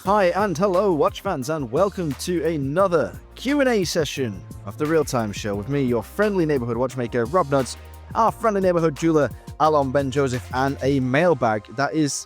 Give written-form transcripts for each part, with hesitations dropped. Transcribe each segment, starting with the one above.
Hi and hello, watch fans, and welcome to another Q&A session of the Real Time Show with me, your friendly neighborhood watchmaker, Rob Nuts, our friendly neighborhood jeweler, Alon Ben Joseph, and a mailbag that is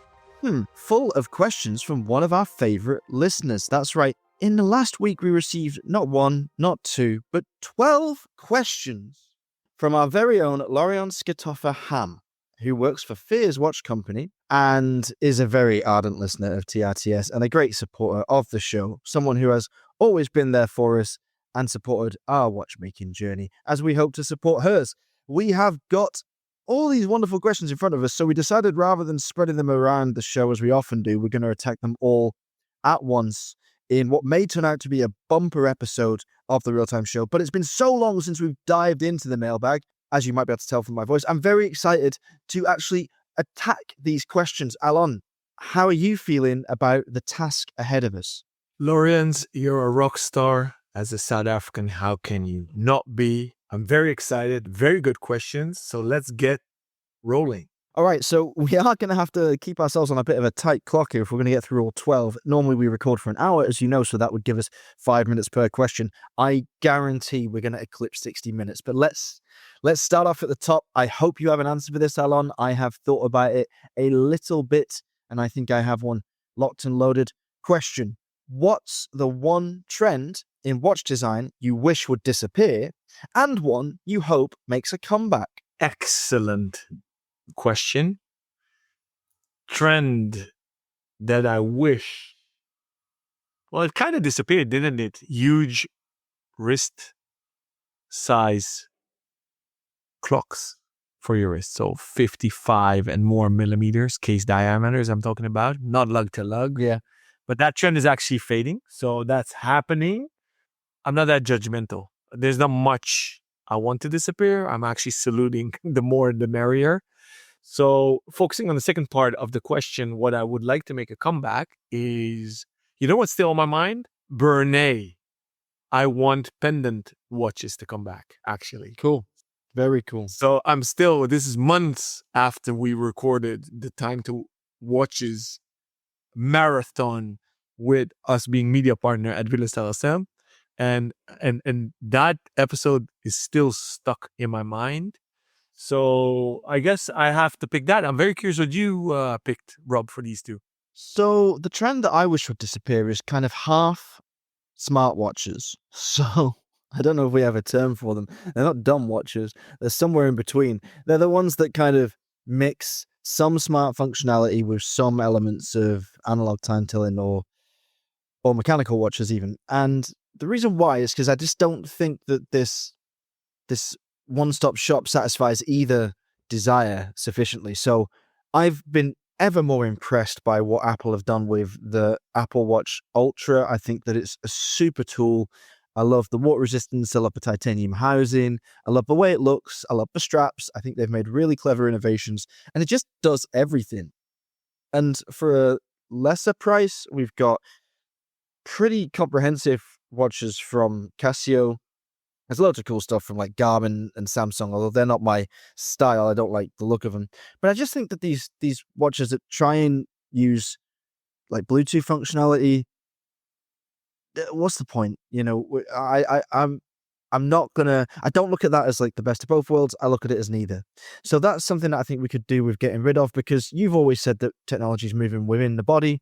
full of questions from one of our favorite listeners. That's right. In the last week, we received not one, not two, but 12 questions from our very own Lauriance Ham, who works for Fears Watch Company and is a very ardent listener of TRTS and a great supporter of the show, someone who has always been there for us and supported our watchmaking journey as we hope to support hers. We have got all these wonderful questions in front of us, so we decided rather than spreading them around the show as we often do, we're going to attack them all at once in what may turn out to be a bumper episode of the Real Time Show. But it's been so long since we've dived into the mailbag, as you might be able to tell from my voice. I'm very excited to actually attack these questions. Alon, how are you feeling about the task ahead of us? Lauriance, you're a rock star. As a South African, how can you not be? I'm very excited. Very good questions. So let's get rolling. All right, so we are going to have to keep ourselves on a bit of a tight clock here if we're going to get through all 12. Normally we record for an hour, as you know, so that would give us 5 minutes per question. I guarantee we're going to eclipse 60 minutes, but let's start off at the top. I hope you have an answer for this, Alon. I have thought about it a little bit, and I think I have one locked and loaded. Question: what's the one trend in watch design you wish would disappear, and one you hope makes a comeback? Excellent question. Trend that I wish, well, it kind of disappeared, didn't it? Huge wrist size clocks for your wrist. So 55 and more millimeters, case diameters I'm talking about, not lug to lug. Yeah. But that trend is actually fading. So that's happening. I'm not that judgmental. There's not much I want to disappear. I'm actually saluting the more the merrier. So focusing on the second part of the question, what I would like to make a comeback is, you know what's still on my mind? Bernay. I want pendant watches to come back, actually. Cool. Very cool. So this is months after we recorded the Time to Watches marathon with us being media partner at Villas LSM. And that episode is still stuck in my mind. So I guess I have to pick that. I'm very curious what you picked, Rob, for these two. So the trend that I wish would disappear is kind of half smartwatches. So I don't know if we have a term for them. They're not dumb watches. They're somewhere in between. They're the ones that kind of mix some smart functionality with some elements of analog time telling or mechanical watches even. And the reason why is because I just don't think that this one-stop shop satisfies either desire sufficiently. So I've been ever more impressed by what Apple have done with the Apple Watch Ultra. I think that it's a super tool. I love the water resistance. I love the titanium housing. I love the way it looks. I love the straps. I think they've made really clever innovations, and it just does everything. And for a lesser price, we've got pretty comprehensive watches from Casio. There's loads of cool stuff from like Garmin and Samsung, although they're not my style. I don't like the look of them. But I just think that these watches that try and use like Bluetooth functionality, what's the point? You know, I'm not gonna. I don't look at that as like the best of both worlds. I look at it as neither. So that's something that I think we could do with getting rid of, because you've always said that technology is moving within the body.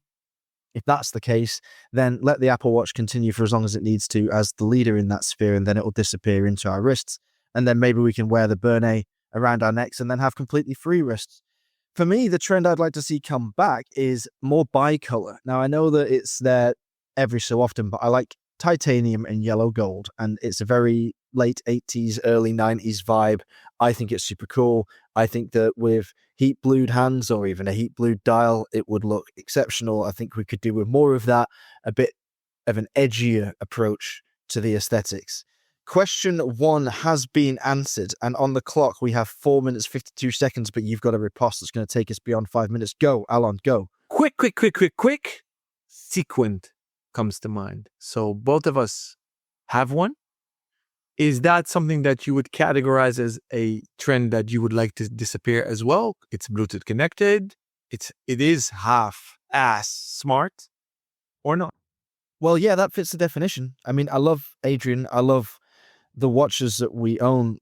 If that's the case, then let the Apple Watch continue for as long as it needs to as the leader in that sphere, and then it will disappear into our wrists. And then maybe we can wear the Bernay around our necks and then have completely free wrists. For me, the trend I'd like to see come back is more bicolor. Now, I know that it's there every so often, but I like titanium and yellow gold, and it's a very late 80s, early 90s vibe. I think it's super cool. I think that with heat blued hands or even a heat blued dial, it would look exceptional. I think we could do with more of that, a bit of an edgier approach to the aesthetics. Question 1 has been answered, and on the clock we have 4 minutes 52 seconds, but you've got a riposte that's going to take us beyond 5 minutes. Go, Alon, go. Quick. Sequent comes to mind. So both of us have one. Is that something that you would categorize as a trend that you would like to disappear as well? It's Bluetooth connected. It is half-ass smart. or not. Well, yeah, that fits the definition. I mean, I love Adrian. I love the watches that we own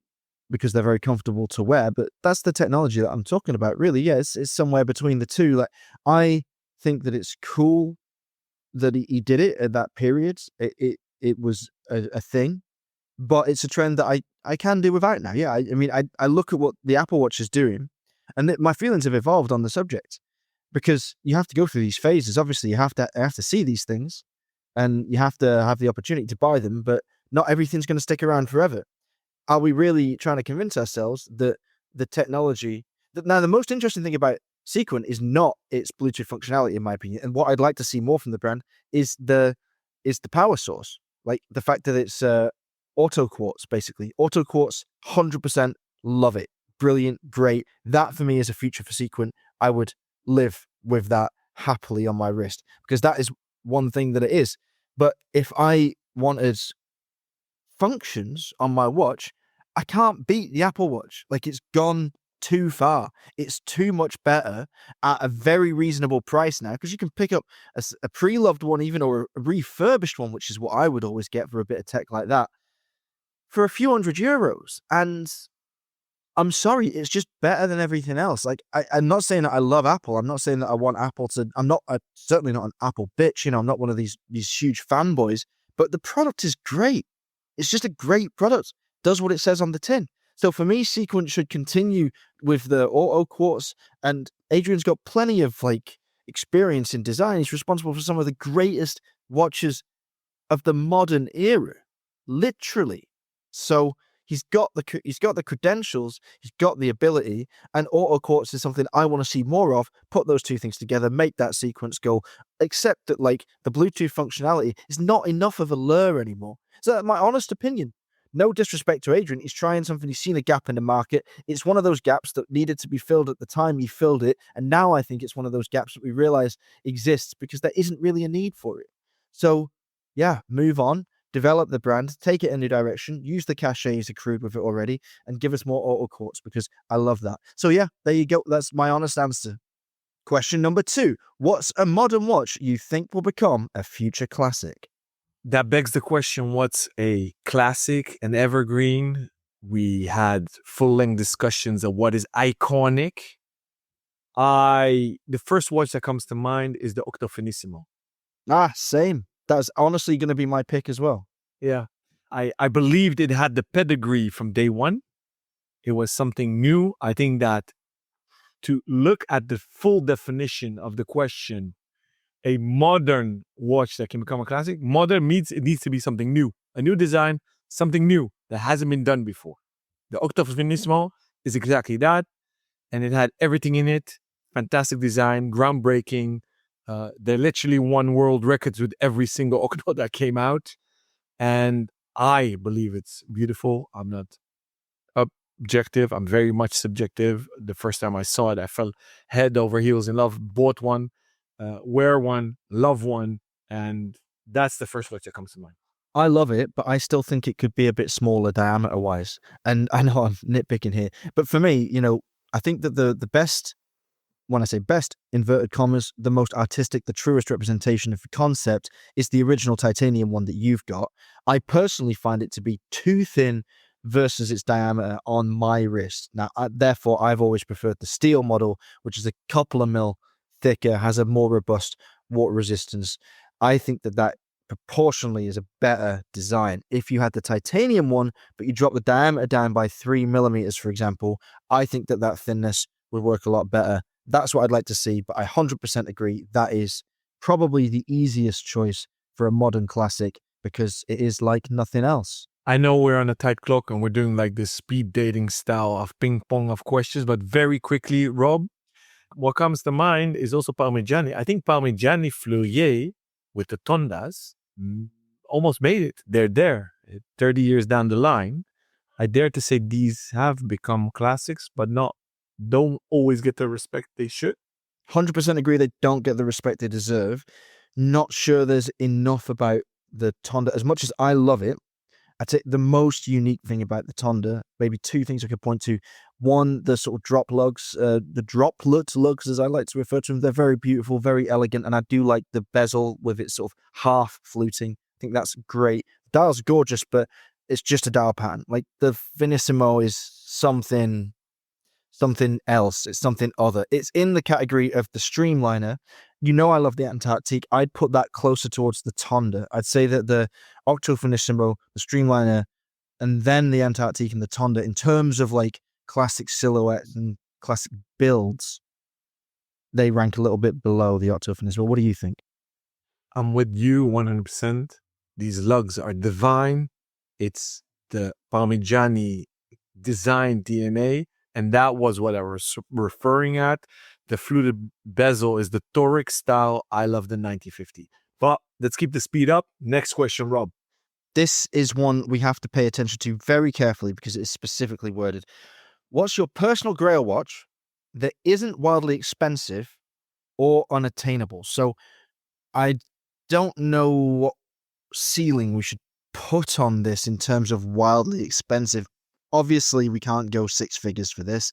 because they're very comfortable to wear, but that's the technology that I'm talking about, really. Yeah, it's somewhere between the two. Like, I think that it's cool that he did it at that period. It was a thing, but it's a trend that I can do without now. Yeah, I mean, I look at what the Apple Watch is doing, and my feelings have evolved on the subject because you have to go through these phases. Obviously, you have to see these things, and you have to have the opportunity to buy them, but not everything's going to stick around forever. Are we really trying to convince ourselves that the technology that now the most interesting thing about Sequent is not its Bluetooth functionality, in my opinion, and what I'd like to see more from the brand is the power source, like the fact that it's auto quartz, basically auto quartz, 100% love it, brilliant, great. That for me is a future for Sequent. I would live with that happily on my wrist because that is one thing that it is. But if I wanted functions on my watch, I can't beat the Apple Watch. Like, it's gone too far. It's too much better at a very reasonable price now because you can pick up a pre-loved one even or a refurbished one, which is what I would always get for a bit of tech like that, for a few €100. And I'm sorry, it's just better than everything else. Like, I'm not saying that I love Apple. I'm not saying that I want Apple to. Certainly not an Apple bitch. I'm not one of these huge fanboys. But the product is great. It's just a great product. Does what it says on the tin. So for me, Sequent should continue with the auto quartz. And Adrian's got plenty of experience in design. He's responsible for some of the greatest watches of the modern era, literally. So he's got the credentials, he's got the ability, and auto quartz is something I want to see more of. Put those two things together, make that sequence go. Except that the Bluetooth functionality is not enough of a lure anymore. So my honest opinion. No disrespect to Adrian, he's trying something. He's seen a gap in the market. It's one of those gaps that needed to be filled at the time he filled it, and now I think it's one of those gaps that we realize exists because there isn't really a need for it. So yeah, move on, develop the brand, take it in a new direction, use the cachet he's accrued with it already, and give us more auto quartz because I love that. So yeah, there you go. That's my honest answer. Question number 2. What's a modern watch you think will become a future classic? That begs the question, what's a classic, an evergreen? We had full-length discussions of what is iconic. The first watch that comes to mind is the Octo Finissimo. Same. That's honestly going to be my pick as well. Yeah. I believed it had the pedigree from day one. It was something new. I think that to look at the full definition of the question, a modern watch that can become a classic, modern means it needs to be something new, a new design, something new that hasn't been done before. The Octo Finissimo is exactly that, and it had everything in it. Fantastic design, groundbreaking. They literally won world records with every single Octo that came out, and I believe it's beautiful. I'm not objective. I'm very much subjective. The first time I saw it, I fell head over heels in love. Bought one, wear one, love one, and that's the first watch that comes to mind. I love it, but I still think it could be a bit smaller diameter-wise. And I know I'm nitpicking here, but for me, I think that the best, when I say best, inverted commas, the most artistic, the truest representation of the concept is the original titanium one that you've got. I personally find it to be too thin versus its diameter on my wrist. Now, therefore, I've always preferred the steel model, which is a couple of mil thicker, has a more robust water resistance. I think that proportionally is a better design. If you had the titanium one, but you drop the diameter down by 3 millimeters, for example, I think that thinness would work a lot better. That's what I'd like to see, but I 100% agree that is probably the easiest choice for a modern classic because it is like nothing else. I know we're on a tight clock and we're doing this speed dating style of ping pong of questions, but very quickly, Rob, what comes to mind is also Parmigiani. I think Parmigiani Fleurier with the Tondas almost made it. They're there 30 years down the line. I dare to say these have become classics, but don't always get the respect they should. 100% agree they don't get the respect they deserve. Not sure there's enough about the Tonda. As much as I love it, I'd say the most unique thing about the Tonda, maybe two things I could point to. One, the sort of the droplet lugs, as I like to refer to them, they're very beautiful, very elegant, and I do like the bezel with its sort of half fluting. I think that's great. Dial's gorgeous, but it's just a dial pattern. Like the Finissimo is something else. It's something other. It's in the category of the Streamliner. You know I love the Antarctique. I'd put that closer towards the Tonda. I'd say that the Octo Finissimo, the Streamliner, and then the Antarctique and the Tonda, in terms of like classic silhouettes and classic builds, they rank a little bit below the Octo Finissimo. What do you think? I'm with you 100%. These lugs are divine. It's the Parmigiani design DNA, and that was what I was referring at. The fluted bezel is the Toric style. I love the 9050. But let's keep the speed up. Next question, Rob. This is one we have to pay attention to very carefully because it is specifically worded. What's your personal grail watch that isn't wildly expensive or unattainable? So I don't know what ceiling we should put on this in terms of wildly expensive. Obviously, we can't go six figures for this.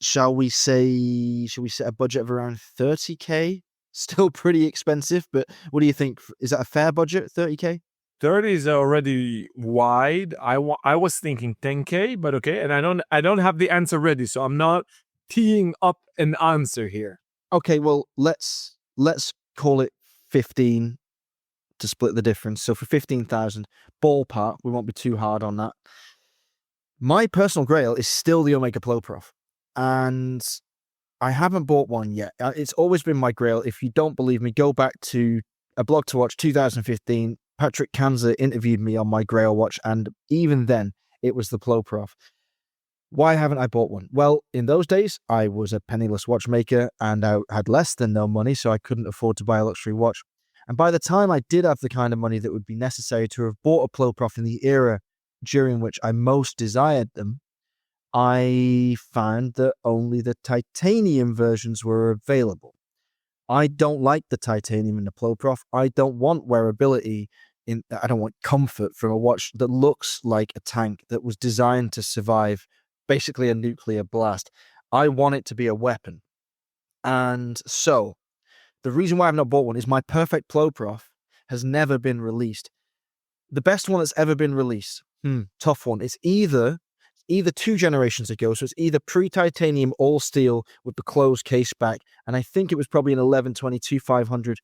Shall we set a budget of around 30K? Still pretty expensive, but what do you think? Is that a fair budget, 30K? 30 is already wide. I was thinking 10K, but okay. And I don't have the answer ready, so I'm not teeing up an answer here. Okay, well, let's call it 15 to split the difference. So for 15,000, ballpark, we won't be too hard on that. My personal grail is still the Omega Pro Prof, and I haven't bought one yet. It's always been my grail. If you don't believe me, go back to a blog to watch 2015. Patrick Kanza interviewed me on my grail watch, and even then, it was the Pro Prof. Why haven't I bought one? Well, in those days, I was a penniless watchmaker, and I had less than no money, so I couldn't afford to buy a luxury watch. And by the time I did have the kind of money that would be necessary to have bought a Pro Prof in the era during which I most desired them, I found that only the titanium versions were available. I don't like the titanium in the Pro Prof. I don't want wearability. I don't want comfort from a watch that looks like a tank that was designed to survive basically a nuclear blast. I want it to be a weapon. And so, the reason why I've not bought one is my perfect Pro Prof has never been released. The best one that's ever been released, tough one. It's either 2 generations ago, so it's either pre-titanium all steel with the closed case back, and I think it was probably an 1122-500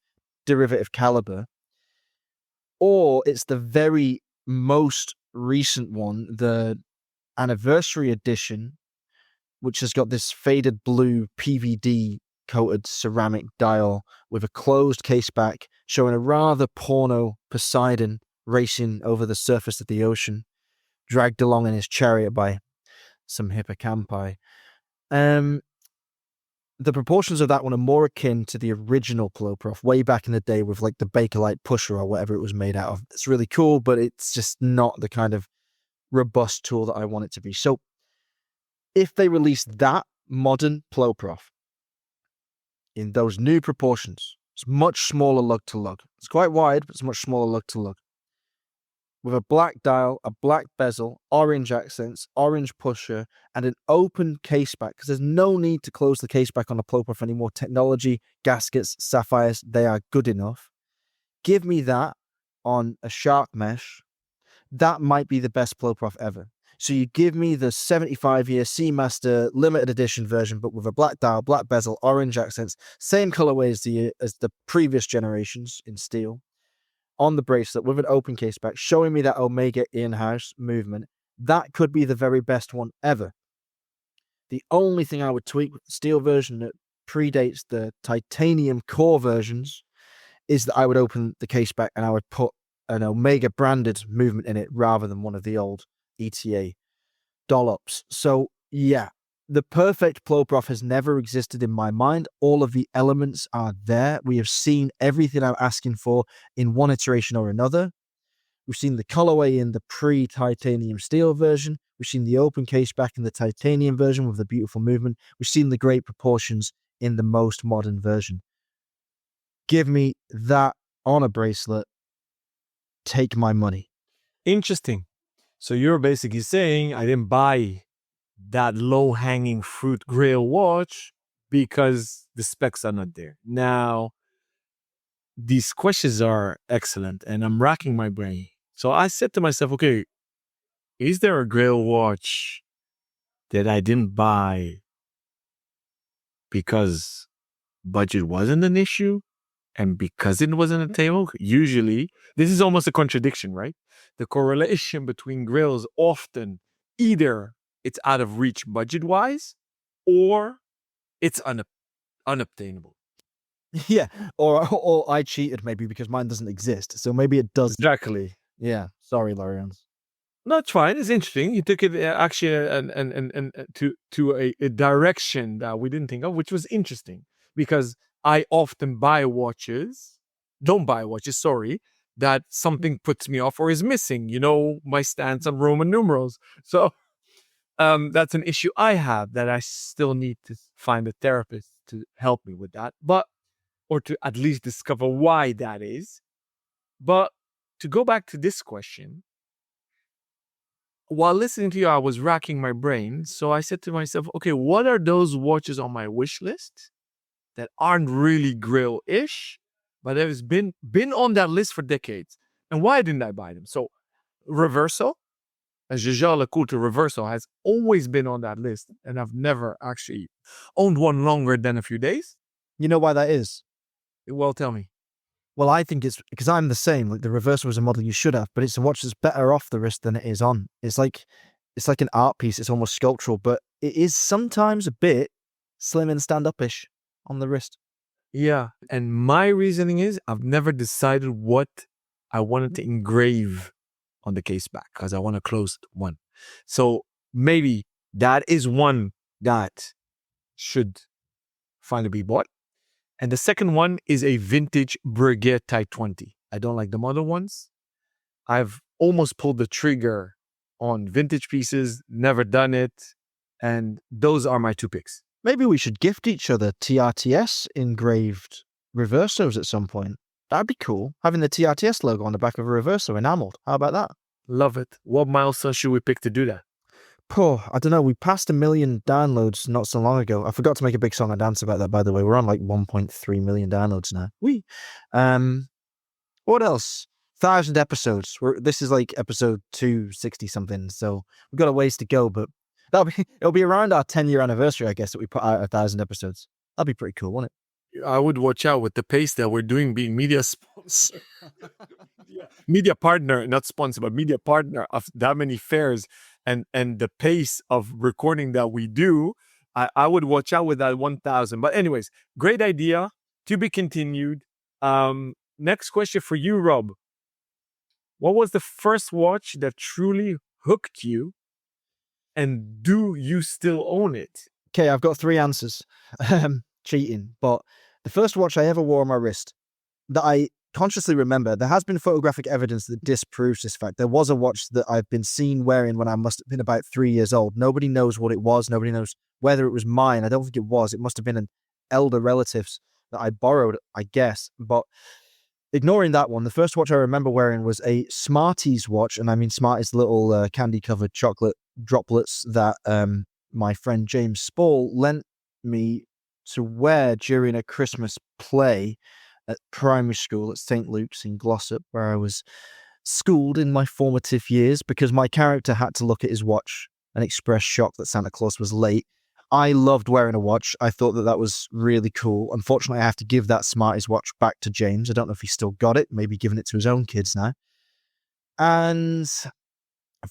derivative caliber, or it's the very most recent one, the anniversary edition, which has got this faded blue PVD coated ceramic dial with a closed case back showing a rather porno Poseidon racing over the surface of the ocean, dragged along in his chariot by some hippocampi. The proportions of that one are more akin to the original Pro Prof way back in the day with like the Bakelite pusher or whatever it was made out of. It's really cool, but it's just not the kind of robust tool that I want it to be. So if they release that modern Pro Prof in those new proportions, it's much smaller lug to lug. It's quite wide, but it's much smaller lug to lug. With a black dial, a black bezel, orange accents, orange pusher, and an open case back, because there's no need to close the case back on a Pro Prof anymore. Technology, gaskets, sapphires, they are good enough. Give me that on a shark mesh. That might be the best Pro Prof ever. So you give me the 75-year Seamaster limited edition version, but with a black dial, black bezel, orange accents, same colorway as the previous generations in steel, on the bracelet with an open case back, showing me that Omega in-house movement. That could be the very best one ever. The only thing I would tweak with the steel version that predates the titanium core versions is that I would open the case back and I would put an Omega branded movement in it rather than one of the old ETA dollops. So yeah, the perfect Pro Prof has never existed in my mind. All of the elements are there. We have seen everything I'm asking for in one iteration or another. We've seen the colorway in the pre-titanium steel version. We've seen the open case back in the titanium version with the beautiful movement. We've seen the great proportions in the most modern version. Give me that on a bracelet. Take my money. Interesting. So you're basically saying I didn't buy that low-hanging fruit Grail watch because the specs are not there. Now, these questions are excellent, and I'm racking my brain. So I said to myself, okay, is there a Grail watch that I didn't buy because budget wasn't an issue and because it wasn't a table? Usually, this is almost a contradiction, right? The correlation between Grails often either it's out of reach budget-wise or it's unobtainable. Yeah, or I cheated maybe because mine doesn't exist. So maybe it does. Exactly. Yeah, sorry, Lauriance. No, it's fine. It's interesting. You took it actually and to a direction that we didn't think of, which was interesting because I often don't buy watches, sorry, that something puts me off or is missing. You know, my stance on Roman numerals. So that's an issue I have that I still need to find a therapist to help me with that, or to at least discover why that is. But to go back to this question, while listening to you, I was racking my brain. So I said to myself, okay, what are those watches on my wish list that aren't really Grail-ish, but have been on that list for decades? And why didn't I buy them? So Reverso, as Jaja Lecoultre Reverso has always been on that list, and I've never actually owned one longer than a few days. You know why that is? Well, tell me. Well, I think it's because I'm the same. Like the Reverso was a model you should have, but it's a watch that's better off the wrist than it is on. It's like an art piece. It's almost sculptural, but it is sometimes a bit slim and stand-up-ish on the wrist. Yeah. And my reasoning is I've never decided what I wanted to engrave on the case back because I want a closed one. So maybe that is one that should finally be bought. And the second one is a vintage Breguet Type 20. I don't like the modern ones. I've almost pulled the trigger on vintage pieces, never done it. And those are my two picks. Maybe we should gift each other TRTS engraved Reversos at some point. That'd be cool. Having the TRTS logo on the back of a Reverso enameled. How about that? Love it. What milestone should we pick to do that? Poor, I don't know. We passed 1 million downloads not so long ago. I forgot to make a big song and dance about that, by the way. We're on like 1.3 million downloads now. What else? 1,000 episodes. This is like episode 260 something, so we've got a ways to go, but it'll be around our 10-year anniversary, I guess, that we put out 1,000 episodes. That'd be pretty cool, wouldn't it? I would watch out with the pace that we're doing being media sponsor. Media partner, not sponsor, but media partner of that many fairs and the pace of recording that we do. I would watch out with that 1,000. But anyways, great idea. To be continued. Next question for you, Rob. What was the first watch that truly hooked you? And do you still own it? Okay, I've got 3 answers. Cheating, but the first watch I ever wore on my wrist that I consciously remember, there has been photographic evidence that disproves this fact. There was a watch that I've been seen wearing when I must have been about 3 years old. Nobody knows what it was. Nobody knows whether it was mine. I don't think it was. It must have been an elder relative's that I borrowed, I guess. But ignoring that one, the first watch I remember wearing was a Smarties watch. And I mean Smarties, little candy-covered chocolate droplets that my friend James Spall lent me to wear during a Christmas play at primary school at St. Luke's in Glossop, where I was schooled in my formative years because my character had to look at his watch and express shock that Santa Claus was late. I loved wearing a watch. I thought that was really cool. Unfortunately, I have to give that Smarties watch back to James. I don't know if he's still got it, maybe giving it to his own kids now. And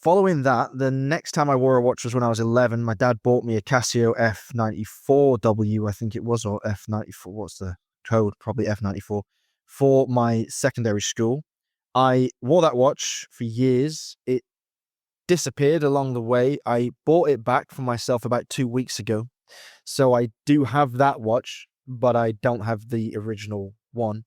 following that, the next time I wore a watch was when I was 11. My dad bought me a Casio F94W, I think it was, or F94. What's the code? Probably F94 for my secondary school. I wore that watch for years. It disappeared along the way. I bought it back for myself about 2 weeks ago. So I do have that watch, but I don't have the original one.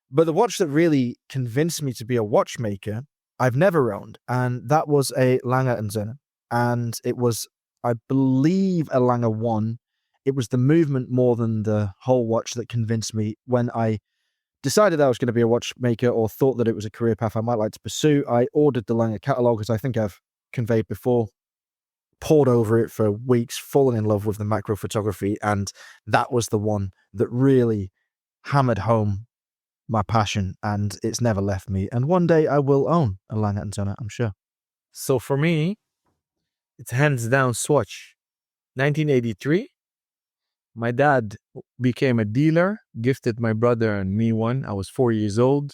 But the watch that really convinced me to be a watchmaker, I've never owned, and that was a Lange & Söhne. And it was, I believe, a Lange 1. It was the movement more than the whole watch that convinced me. When I decided I was going to be a watchmaker or thought that it was a career path I might like to pursue, I ordered the Lange catalogue, as I think I've conveyed before. pored over it for weeks, fallen in love with the macro photography, and that was the one that really hammered home my passion, and it's never left me. And one day I will own a Lange & Söhne, I'm sure. So for me, it's hands down Swatch. 1983, my dad became a dealer, gifted my brother and me one. I was 4 years old.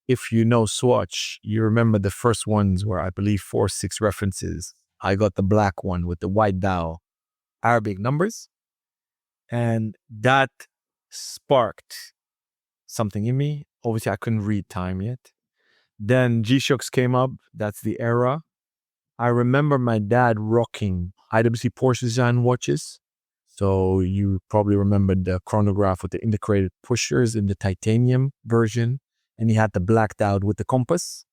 If you know Swatch, you remember the first ones were, I believe, 4-6 references. I got the black one with the white dial, Arabic numbers. And that sparked something in me. Obviously, I couldn't read time yet. Then G-Shocks came up. That's the era. I remember my dad rocking IWC Porsche design watches. So you probably remember the chronograph with the integrated pushers in the titanium version. And he had the blacked out with the compass.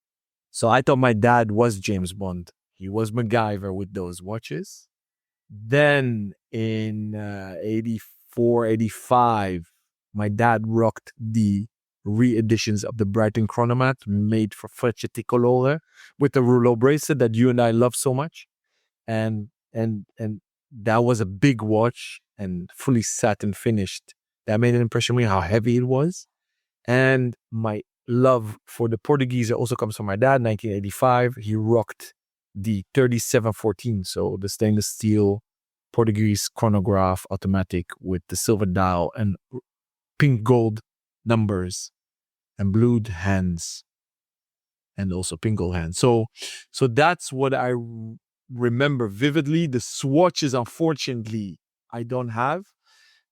So I thought my dad was James Bond. He was MacGyver with those watches. Then in 84, 85, my dad rocked the re-editions of the Brighton Chronomat made for Frecce Tricolore with the rouleau bracelet that you and I love so much. And that was a big watch and fully satin finished. That made an impression on me how heavy it was. And my love for the Portuguese also comes from my dad. 1985, he rocked the 3714, so the stainless steel Portuguese chronograph automatic with the silver dial and pink gold numbers and blued hands and also pink gold hands. So that's what I remember vividly. The swatches, unfortunately, I don't have.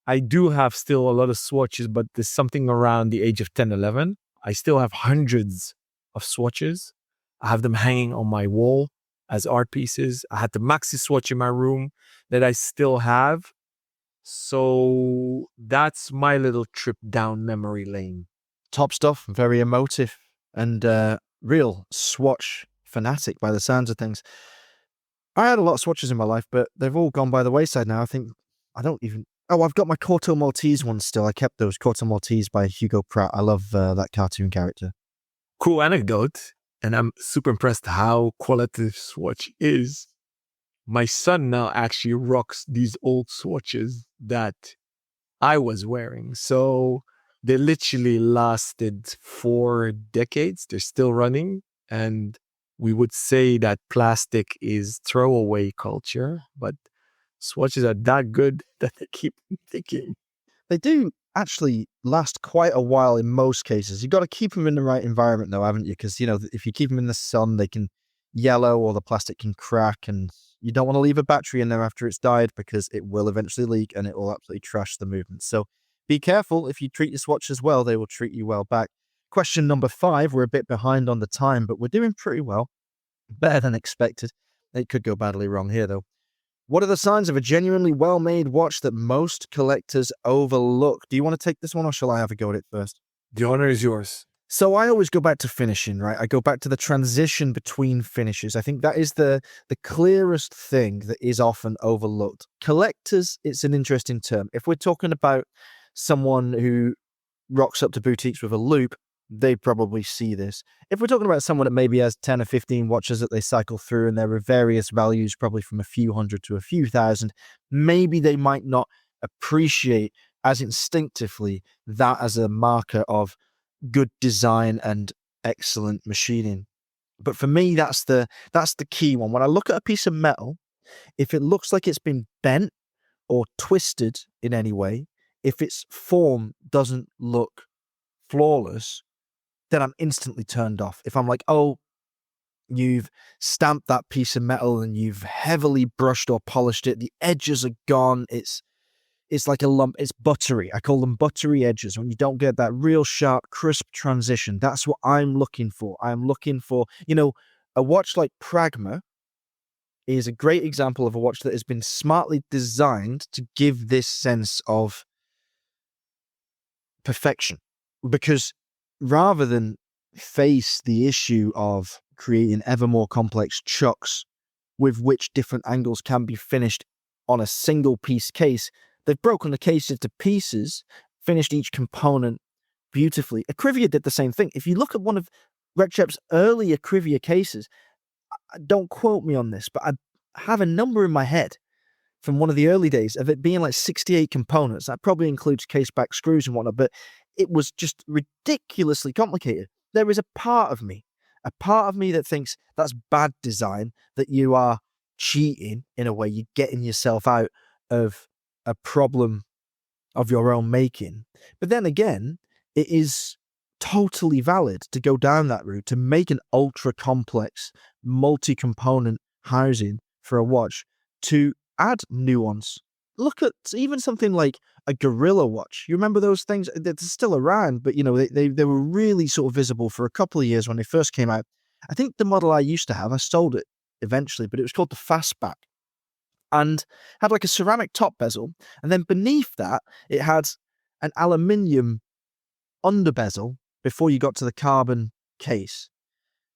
I do have still a lot of swatches, but there's something around the age of 10, 11. I still have hundreds of swatches. I have them hanging on my wall as art pieces. I had the maxi swatch in my room that I still have. So that's my little trip down memory lane. Top stuff, very emotive, and real Swatch fanatic by the sounds of things. I had a lot of swatches in my life, but they've all gone by the wayside now. I think I don't even... Oh, I've got my Corto Maltese ones still. I kept those. Corto Maltese by Hugo Pratt. I love that cartoon character. Cool anecdote, and I'm super impressed how qualitative Swatch is. My son now actually rocks these old swatches that I was wearing. So they literally lasted 4 decades. They're still running. And we would say that plastic is throwaway culture, but swatches are that good that they keep ticking. They do actually last quite a while in most cases. You've got to keep them in the right environment though, haven't you? Because, if you keep them in the sun, they can yellow or the plastic can crack, and you don't want to leave a battery in there after it's died because it will eventually leak and it will absolutely trash the movement. So be careful. If you treat your swatches well, they will treat you well back. Question number 5. We're a bit behind on the time, but we're doing pretty well. Better than expected. It could go badly wrong here though. What are the signs of a genuinely well-made watch that most collectors overlook? Do you want to take this one, or shall I have a go at it first? The honor is yours. So I always go back to finishing, right? I go back to the transition between finishes. I think that is the clearest thing that is often overlooked. Collectors, it's an interesting term. If we're talking about someone who rocks up to boutiques with a loop, they probably see this. If we're talking about someone that maybe has 10 or 15 watches that they cycle through and there are various values, probably from a few hundred to a few thousand, maybe they might not appreciate as instinctively that as a marker of good design and excellent machining. But for me, that's the key one. When I look at a piece of metal, if it looks like it's been bent or twisted in any way, if its form doesn't look flawless, then I'm instantly turned off. If I'm like, oh, you've stamped that piece of metal and you've heavily brushed or polished it, the edges are gone, it's like a lump, it's buttery. I call them buttery edges. When you don't get that real sharp, crisp transition, that's what I'm looking for. I'm looking for, a watch like Pragma is a great example of a watch that has been smartly designed to give this sense of perfection. Because rather than face the issue of creating ever more complex chucks with which different angles can be finished on a single piece case, they've broken the case into pieces, finished each component beautifully. Akrivia did the same thing. If you look at one of Recchep's early Akrivia cases, don't quote me on this, but have a number in my head from one of the early days of it being like 68 components. That probably includes case back screws and whatnot, but it was just ridiculously complicated. There is a part of me that thinks that's bad design, that you are cheating in a way, you're getting yourself out of a problem of your own making. But then again, it is totally valid to go down that route, to make an ultra complex, multi-component housing for a watch, to add nuance. Look at even something like a Gorilla watch. You remember those things? They're still around, but they were really sort of visible for a couple of years when they first came out. I think the model I used to have, I sold it eventually, but it was called the Fastback and had like a ceramic top bezel. And then beneath that, it had an aluminium under bezel before you got to the carbon case.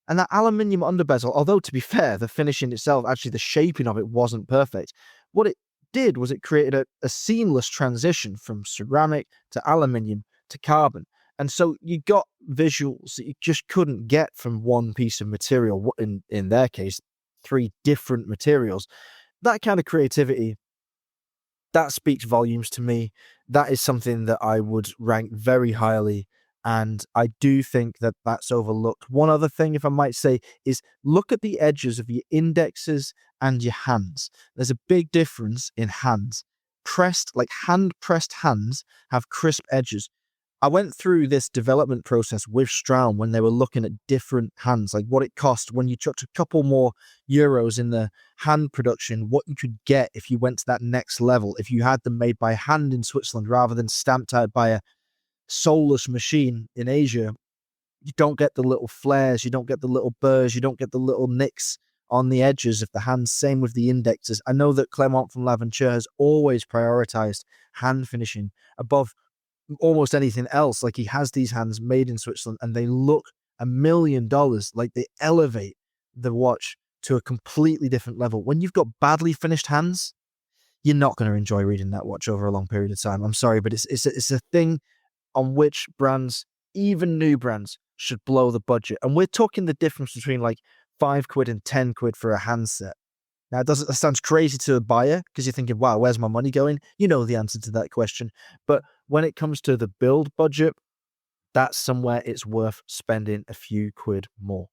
And that aluminium under bezel, although to be fair, the finishing itself, actually the shaping of it wasn't perfect. What it did was it created a seamless transition from ceramic to aluminium to carbon. And so you got visuals that you just couldn't get from one piece of material, in their case, 3 different materials. That kind of creativity, that speaks volumes to me. That is something that I would rank very highly, and I do think that that's overlooked. One other thing, if I might say, is look at the edges of your indexes and your hands. There's a big difference in hands. Hand-pressed hands have crisp edges. I went through this development process with Straum when they were looking at different hands, like what it cost when you chucked a couple more euros in the hand production, what you could get if you went to that next level, if you had them made by hand in Switzerland rather than stamped out by a soulless machine in Asia. You don't get the little flares, you don't get the little burrs, you don't get the little nicks on the edges of the hands. Same with the indexes. I know that Clement from Laventure has always prioritized hand finishing above almost anything else. Like, he has these hands made in Switzerland and they look $1,000,000. Like, they elevate the watch to a completely different level. When you've got badly finished hands, you're not going to enjoy reading that watch over a long period of time. I'm sorry, but it's a thing on which brands, even new brands, should blow the budget. And we're talking the difference between like £5 and £10 for a handset. Now, that sounds crazy to a buyer because you're thinking, wow, where's my money going? You know the answer to that question. But when it comes to the build budget, that's somewhere it's worth spending a few quid more.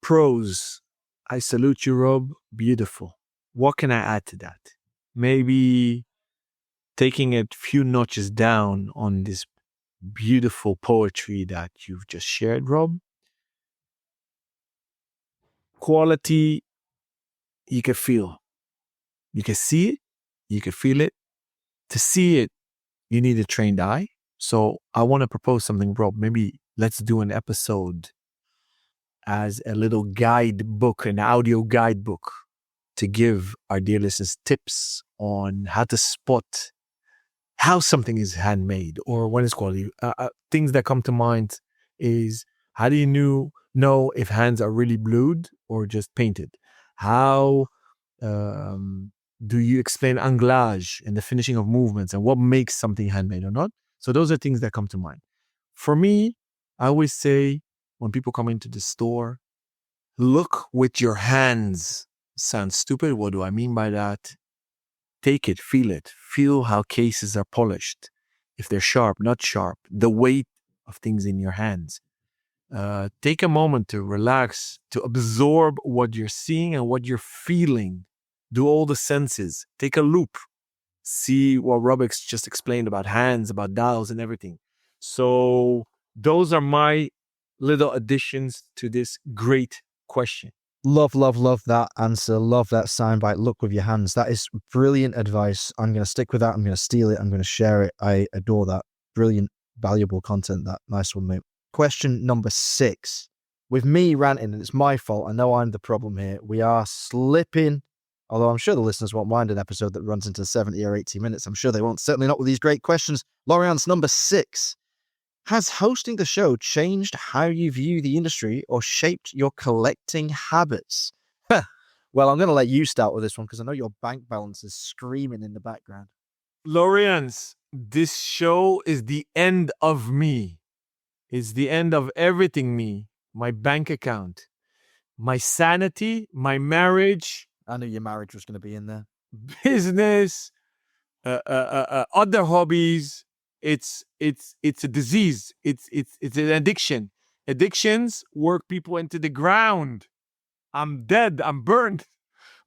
Pros. I salute you, Rob. Beautiful. What can I add to that? Maybe taking a few notches down on this beautiful poetry that you've just shared, Rob. Quality, you can feel. You can see it. You can feel it. To see it, you need a trained eye. So I want to propose something, Rob. Maybe let's do an episode as a little guidebook, an audio guidebook, to give our dear listeners tips on how to spot how something is handmade or when it's quality. Things that come to mind is, how do you know if hands are really blued or just painted? How do you explain anglage and the finishing of movements and what makes something handmade or not? So those are things that come to mind. For me, I always say when people come into the store, look with your hands. Sounds stupid. What do I mean by that? Take it, feel how cases are polished, if they're sharp, not sharp, the weight of things in your hands. Take a moment to relax, to absorb what you're seeing and what you're feeling. Do all the senses. Take a loop. See what Robix just explained about hands, about dials and everything. So those are my little additions to this great question. Love that answer. Love that soundbite. Look with your hands. That is brilliant advice. I'm going to stick with that. I'm going to steal it. I'm going to share it. I adore that. Brilliant, valuable content. That nice one, mate. Question number 6. With me ranting, and it's my fault. I know I'm the problem here. We are slipping, although I'm sure the listeners won't mind an episode that runs into 70 or 80 minutes. I'm sure they won't. Certainly not with these great questions. Lauriance, number 6. Has hosting the show changed how you view the industry or shaped your collecting habits? Well, I'm going to let you start with this one because I know your bank balance is screaming in the background. Lauriance, this show is the end of me. It's the end of everything me. My bank account, my sanity, my marriage, I knew your marriage was going to be in there. business, other hobbies. It's a disease. It's an addiction. Addictions work people into the ground. I'm dead. I'm burned.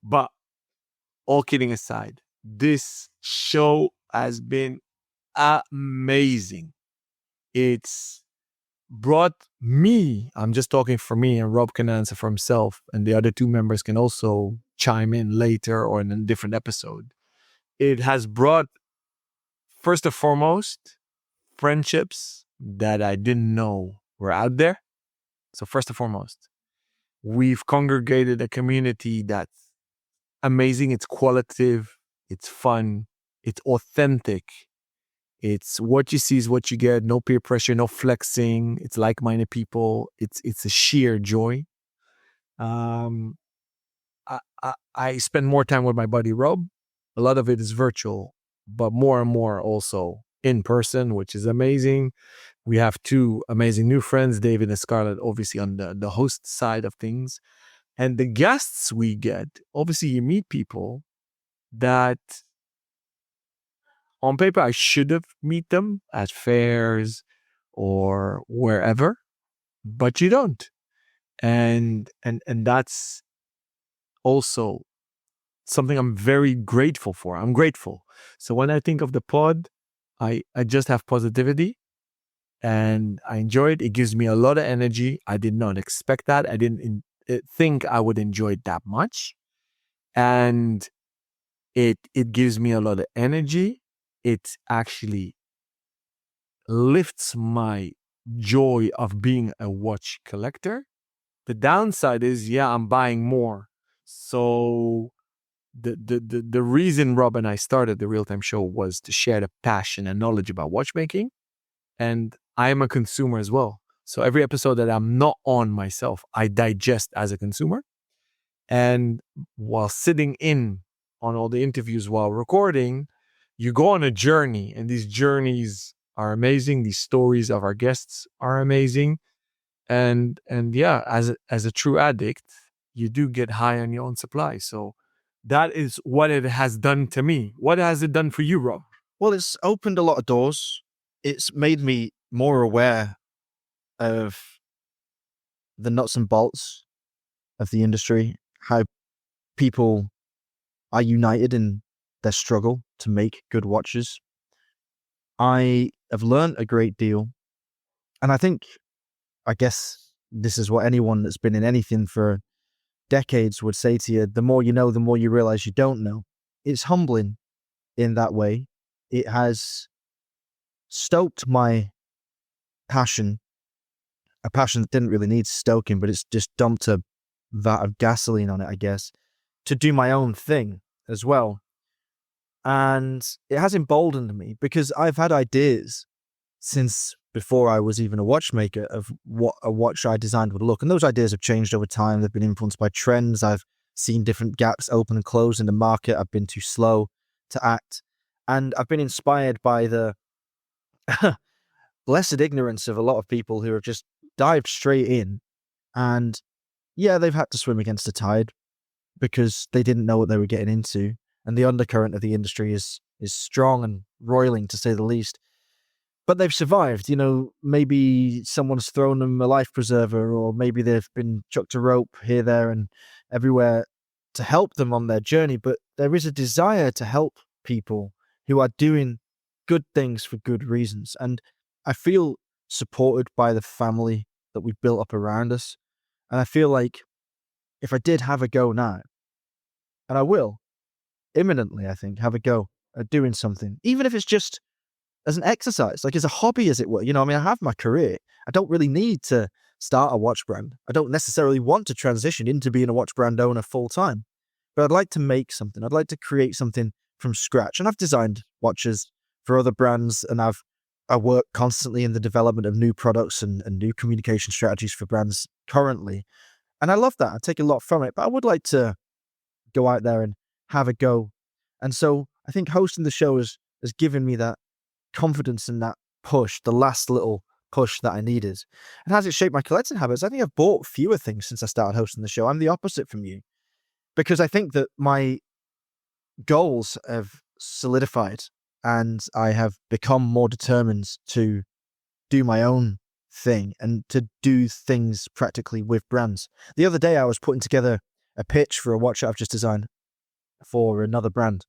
But all kidding aside, this show has been amazing. It's brought me, I'm just talking for me, and Rob can answer for himself, and the other two members can also chime in later or in a different episode. It has brought, first and foremost, friendships that I didn't know were out there. So, first and foremost, we've congregated a community that's amazing. It's qualitative, it's fun, it's authentic. It's what you see is what you get. No peer pressure, no flexing. It's like-minded people. It's a sheer joy. Um, I spend more time with my buddy Rob. A lot of it is virtual, but more and more also in person, which is amazing. We have two amazing new friends, David and Scarlett, obviously on the host side of things. And the guests we get, obviously you meet people that on paper I should have meet them at fairs or wherever, but you don't. And that's also something I'm very grateful for. I'm grateful. So when I think of the pod, I just have positivity and I enjoy it. It gives me a lot of energy. I did not expect that. I didn't think I would enjoy it that much. And it gives me a lot of energy. It actually lifts my joy of being a watch collector. The downside is, yeah, I'm buying more. So the reason Rob and I started the Real Time Show was to share the passion and knowledge about watchmaking. And I am a consumer as well. So every episode that I'm not on myself, I digest as a consumer. And while sitting in on all the interviews while recording, you go on a journey, and these journeys are amazing. These stories of our guests are amazing. And yeah, as a true addict, you do get high on your own supply. So that is what it has done to me. What has it done for you, Rob? Well, it's opened a lot of doors. It's made me more aware of the nuts and bolts of the industry, how people are united in their struggle to make good watches. I have learned a great deal. And I guess this is what anyone that's been in anything for decades would say to you. The more you know, the more you realize you don't know. It's humbling in that way. It has stoked my passion, a passion that didn't really need stoking, but it's just dumped a vat of gasoline on it, I guess, to do my own thing as well. And it has emboldened me because I've had ideas since before I was even a watchmaker of what a watch I designed would look. And those ideas have changed over time. They've been influenced by trends. I've seen different gaps open and close in the market. I've been too slow to act. And I've been inspired by the blessed ignorance of a lot of people who have just dived straight in. And yeah, they've had to swim against the tide because they didn't know what they were getting into. And the undercurrent of the industry is strong and roiling, to say the least. But they've survived. You know, maybe someone's thrown them a life preserver, or maybe they've been chucked a rope here, there, and everywhere to help them on their journey. But there is a desire to help people who are doing good things for good reasons. And I feel supported by the family that we've built up around us. And I feel like if I did have a go now, and I will imminently, I think, have a go at doing something, even if it's just as an exercise, like as a hobby, as it were. You know, I mean, I have my career. I don't really need to start a watch brand. I don't necessarily want to transition into being a watch brand owner full time, but I'd like to make something. I'd like to create something from scratch. And I've designed watches for other brands, and I work constantly in the development of new products and new communication strategies for brands currently. And I love that. I take a lot from it, but I would like to go out there and have a go. And so I think hosting the show has given me that confidence and that push, the last little push that I needed. And has it shaped my collecting habits? I think I've bought fewer things since I started hosting the show. I'm the opposite from you. because I think that my goals have solidified and I have become more determined to do my own thing and to do things practically with brands. The other day, I was putting together a pitch for a watch that I've just designed for another brand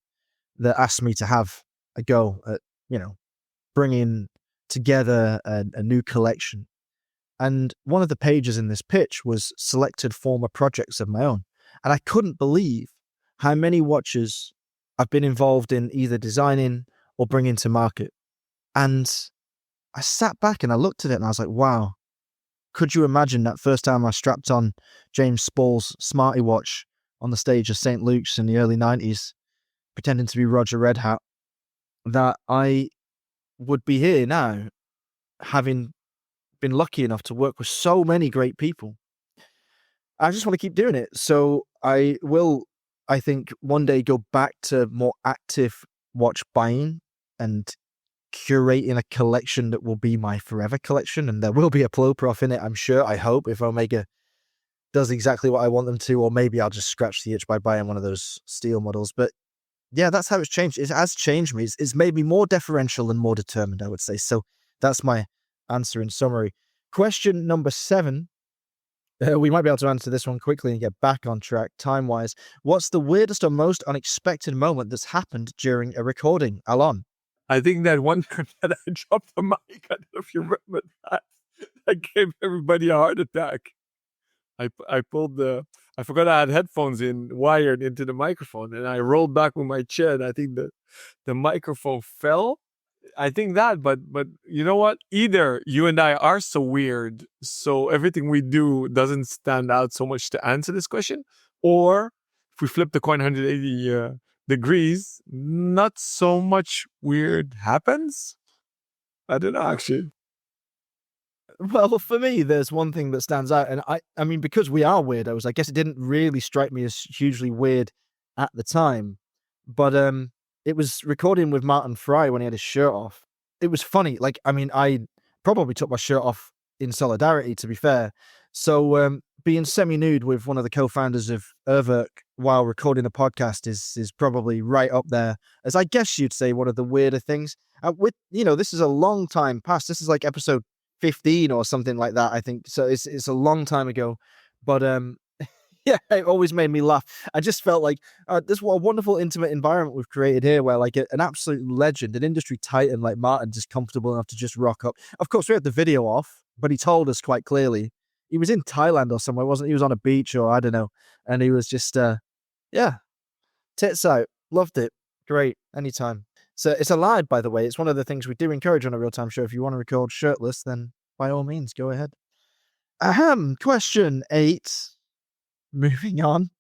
that asked me to have a go at, bringing together a new collection. And one of the pages in this pitch was selected former projects of my own. And I couldn't believe how many watches I've been involved in either designing or bringing to market. And I sat back and I looked at it and I was like, wow, could you imagine that first time I strapped on James Spall's Smarty watch on the stage of St. Luke's in the early 90s, pretending to be Roger Red Hat, that I would be here now, having been lucky enough to work with so many great people. I just want to keep doing it. So I will, I think, one day go back to more active watch buying and curating a collection that will be my forever collection. And there will be a Plo Prof in it, I'm sure. I hope, if Omega does exactly what I want them to, or maybe I'll just scratch the itch by buying one of those steel models. But yeah, that's how it's changed. It has changed me. It's made me more deferential and more determined, I would say. So that's my answer in summary. Question number 7. We might be able to answer this one quickly and get back on track time-wise. What's the weirdest or most unexpected moment that's happened during a recording, Alon? I think that one time that I dropped the mic, I don't know if you remember that. I gave everybody a heart attack. I forgot I had headphones wired into the microphone, and I rolled back with my chair, and I think the microphone fell. I think that, but you know what? Either you and I are so weird, so everything we do doesn't stand out so much to answer this question, or if we flip the coin 180 degrees, not so much weird happens. I don't know, actually. Well, for me, there's one thing that stands out, and I mean, because we are weirdos, I guess it didn't really strike me as hugely weird at the time, but it was recording with Martin Fry when he had his shirt off. It was funny. Like, I mean, I probably took my shirt off in solidarity, to be fair. So being semi-nude with one of the co-founders of Urwerk while recording a podcast is probably right up there, as I guess you'd say one of the weirder things. This is a long time past. This is like episode 15 or something like that, I think. So it's a long time ago. But yeah, it always made me laugh. I just felt like this what a wonderful intimate environment we've created here, where like an absolute legend, an industry titan like Martin, just comfortable enough to just rock up. Of course, we had the video off, but he told us quite clearly he was in Thailand or somewhere, wasn't he? He was on a beach or I don't know, and he was just yeah, tits out, loved it, great, anytime. So it's allowed, by the way. It's one of the things we do encourage on a real-time show. If you want to record shirtless, then by all means, go ahead. Question 8. Moving on.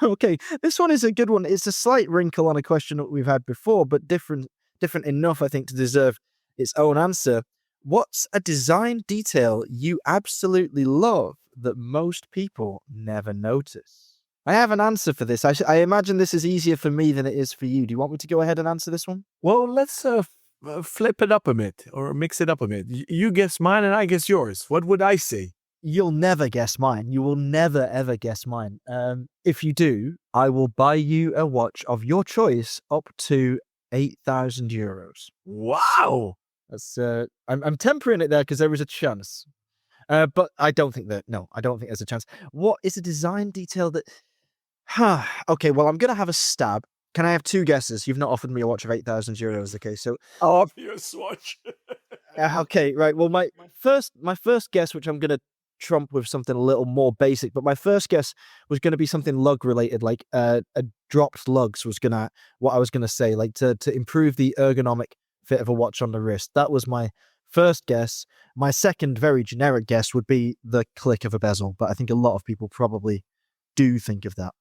Okay, this one is a good one. It's a slight wrinkle on a question that we've had before, but different enough, I think, to deserve its own answer. What's a design detail you absolutely love that most people never notice? I have an answer for this. I imagine this is easier for me than it is for you. Do you want me to go ahead and answer this one? Well, let's flip it up a bit or mix it up a bit. You guess mine and I guess yours. What would I say? You'll never guess mine. You will never, ever guess mine. If you do, I will buy you a watch of your choice up to 8,000 euros. Wow. That's I'm tempering it there because there is a chance. But I don't think there's a chance. What is a design detail that... Okay, well, I'm going to have a stab. Can I have 2 guesses? You've not offered me a watch of 8,000 euros, okay? So I'll offer you a swatch. okay, right. Well, my first guess, which I'm going to trump with something a little more basic, but my first guess was going to be something lug related, like a dropped lugs was what I was going to say, like to improve the ergonomic fit of a watch on the wrist. That was my first guess. My second, very generic guess would be the click of a bezel, but I think a lot of people probably do think of that.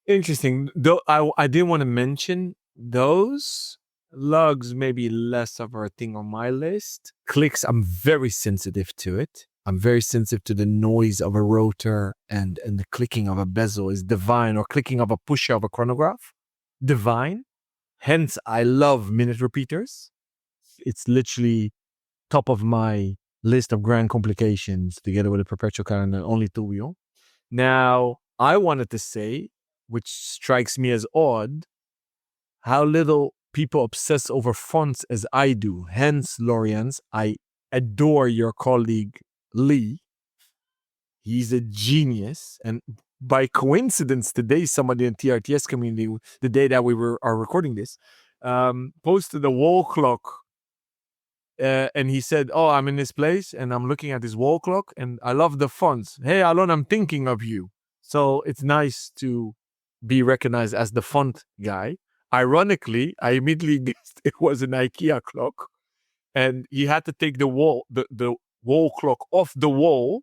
Interesting. Though I did want to mention those lugs, maybe less of a thing on my list. Clicks, I'm very sensitive to it. I'm very sensitive to the noise of a rotor, and the clicking of a bezel is divine, or clicking of a pusher of a chronograph. Divine. Hence, I love minute repeaters. It's literally top of my list of grand complications together with a perpetual calendar, only two wheel. Now, I wanted to say, which strikes me as odd, how little people obsess over fonts as I do. Hence, Lauriance, I adore your colleague Lee. He's a genius. And by coincidence, today, somebody in TRTS community, the day that we are recording this, posted a wall clock. And he said, "Oh, I'm in this place and I'm looking at this wall clock and I love the fonts. Hey, Alon, I'm thinking of you." So it's nice to be recognized as the font guy. Ironically, I immediately guessed it was an IKEA clock, and he had to take the wall clock off the wall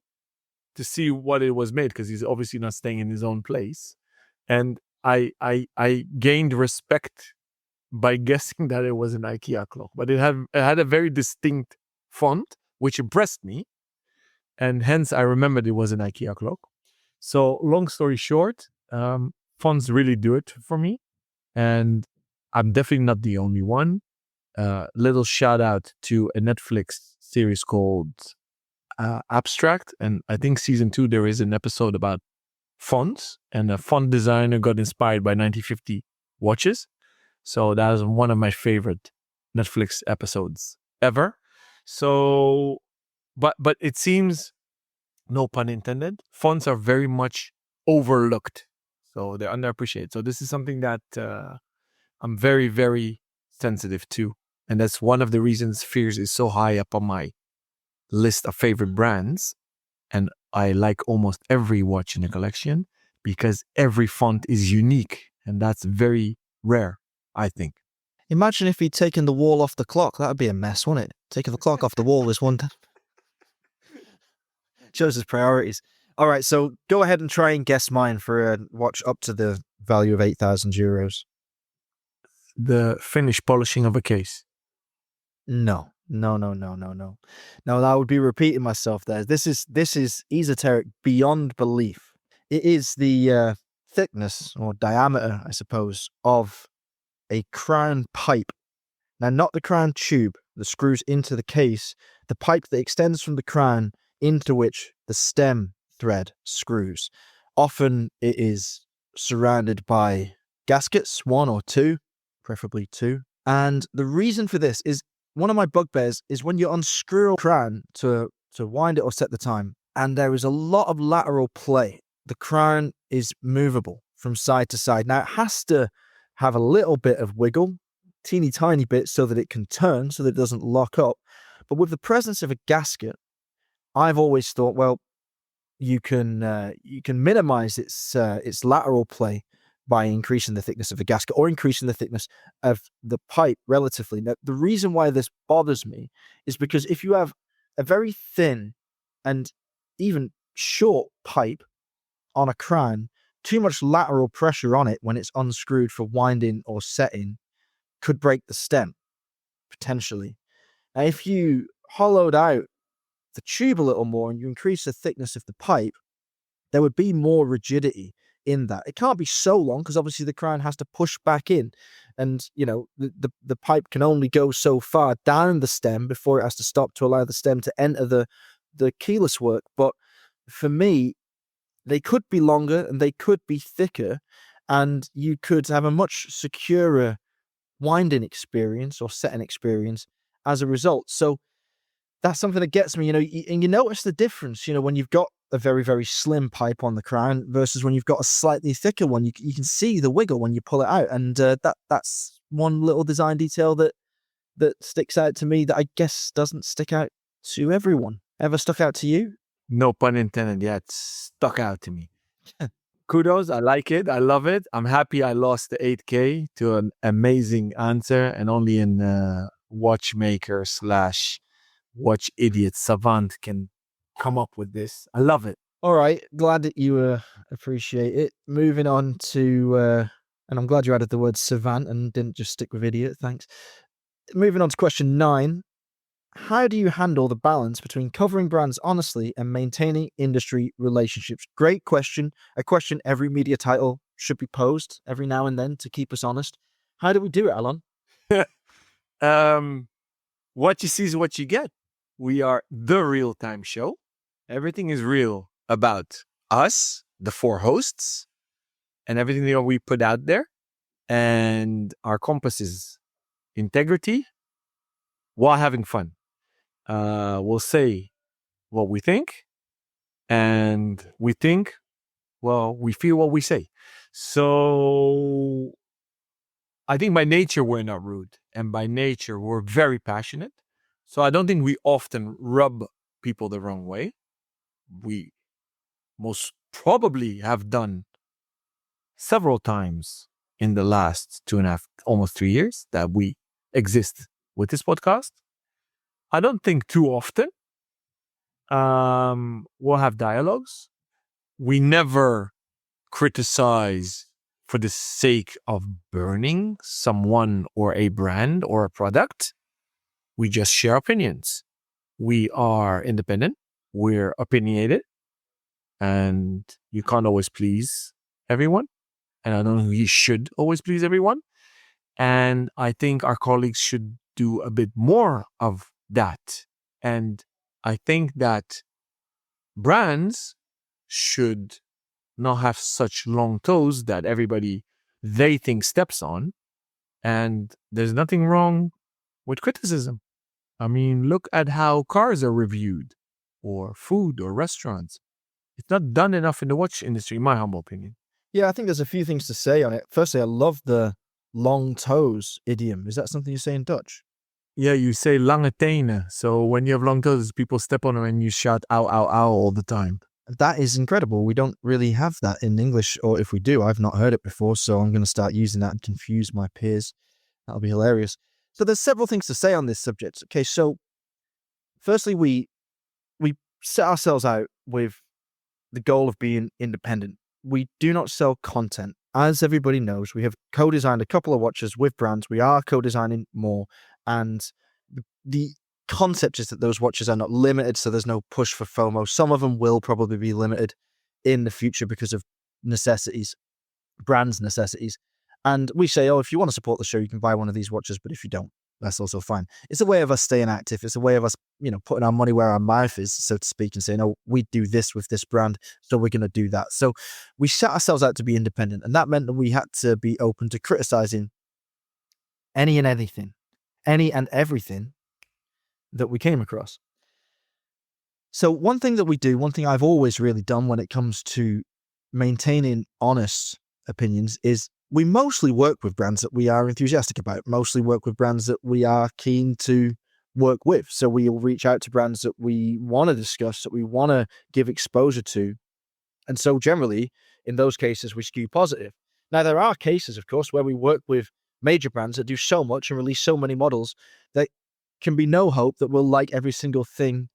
to see what it was made, because he's obviously not staying in his own place. And I gained respect by guessing that it was an IKEA clock, but it had a very distinct font, which impressed me, and hence I remembered it was an IKEA clock. So long story short, fonts really do it for me, and I'm definitely not the only one. Little shout out to a Netflix series called Abstract, and I think season 2 there is an episode about fonts, and a font designer got inspired by 1950 watches. So that is one of my favorite Netflix episodes ever. So, but it seems, no pun intended, fonts are very much overlooked. So they're underappreciated. So this is something that I'm very, very sensitive to. And that's one of the reasons Fears is so high up on my list of favorite brands. And I like almost every watch in the collection because every font is unique. And that's very rare, I think. Imagine if he'd taken the wall off the clock. That would be a mess, wouldn't it? Taking the clock off the wall is one. Shows his priorities. All right, so go ahead and try and guess mine for a watch up to the value of €8,000. The finish polishing of a case. No. No, that would be repeating myself there. This is esoteric beyond belief. It is the thickness or diameter, I suppose, of a crown pipe. Now, not the crown tube that screws into the case, the pipe that extends from the crown into which the stem thread screws. Often it is surrounded by gaskets, 1 or 2, preferably 2. And the reason for this is, one of my bugbears is when you unscrew a crown to wind it or set the time, and there is a lot of lateral play. The crown is movable from side to side. Now, it has to have a little bit of wiggle, teeny tiny bit, so that it can turn, so that it doesn't lock up. But with the presence of a gasket, I've always thought, well, you can minimize its lateral play by increasing the thickness of the gasket or increasing the thickness of the pipe relatively. Now, the reason why this bothers me is because if you have a very thin and even short pipe on a crown, too much lateral pressure on it when it's unscrewed for winding or setting could break the stem, potentially. Now, if you hollowed out the tube a little more and you increase the thickness of the pipe, there would be more rigidity in that. It can't be so long because obviously the crown has to push back in, and the pipe can only go so far down the stem before it has to stop to allow the stem to enter the keyless work. But for me, they could be longer and they could be thicker, and you could have a much securer winding experience or setting experience as a result. So that's something that gets me, and you notice the difference, when you've got a very, very slim pipe on the crown versus when you've got a slightly thicker one. You can see the wiggle when you pull it out, and that's one little design detail that sticks out to me that I guess doesn't stick out to everyone. Ever stuck out to you? No pun intended. Yeah, it stuck out to me. Kudos. I like it. I love it. I'm happy I lost the 8K to an amazing answer, and only in watchmaker / watch idiot savant can come up with this. I love it. All right. Glad that you appreciate it. Moving on to, and I'm glad you added the word savant and didn't just stick with idiot. Thanks. Moving on to question 9. How do you handle the balance between covering brands honestly and maintaining industry relationships? Great question. A question every media title should be posed every now and then to keep us honest. How do we do it, Alon? What you see is what you get. We are the real-time show. Everything is real about us. the four hosts and everything that we put out there. And our compass is integrity while having fun. We'll say what we think, and we think, well, we feel what we say. So I think by nature, we're not rude. And by nature, we're very passionate. So I don't think we often rub people the wrong way. We most probably have done several times in the last 2.5, almost 3 years that we exist with this podcast. I don't think too often. We'll have dialogues. We never criticize for the sake of burning someone or a brand or a product. We just share opinions. We are independent. We're opinionated. And you can't always please everyone. And I don't know, you should always please everyone. And I think our colleagues should do a bit more of that. And I think that brands should not have such long toes that everybody they think steps on. And there's nothing wrong with criticism. I mean, look at how cars are reviewed, or food, or restaurants. It's not done enough in the watch industry, in my humble opinion. Yeah, I think there's a few things to say on it. Firstly, I love the long toes idiom. Is that something you say in Dutch? Yeah, you say lange tenen. So when you have long toes, people step on them and you shout ow, ow, ow all the time. That is incredible. We don't really have that in English, or if we do, I've not heard it before, so I'm going to start using that and confuse my peers. That'll be hilarious. So there's several things to say on this subject. Okay, so firstly, we set ourselves out with the goal of being independent. We do not sell content. As everybody knows, we have co-designed a couple of watches with brands. We are co-designing more, and the concept is that those watches are not limited, so there's no push for FOMO. Some of them will probably be limited in the future because of necessities, brands' necessities. And we say, oh, if you want to support the show, you can buy one of these watches, but if you don't, that's also fine. It's a way of us staying active. It's a way of us, putting our money where our mouth is, so to speak, and saying, oh, we do this with this brand, so we're going to do that. So we set ourselves out to be independent, and that meant that we had to be open to criticizing any and anything, any and everything that we came across. So one thing that we do, one thing I've always really done when it comes to maintaining honest opinions is we mostly work with brands that we are enthusiastic about, mostly work with brands that we are keen to work with. So we'll reach out to brands that we want to discuss, that we want to give exposure to. And so generally, in those cases, we skew positive. Now, there are cases, of course, where we work with major brands that do so much and release so many models that can be no hope that we'll like every single thing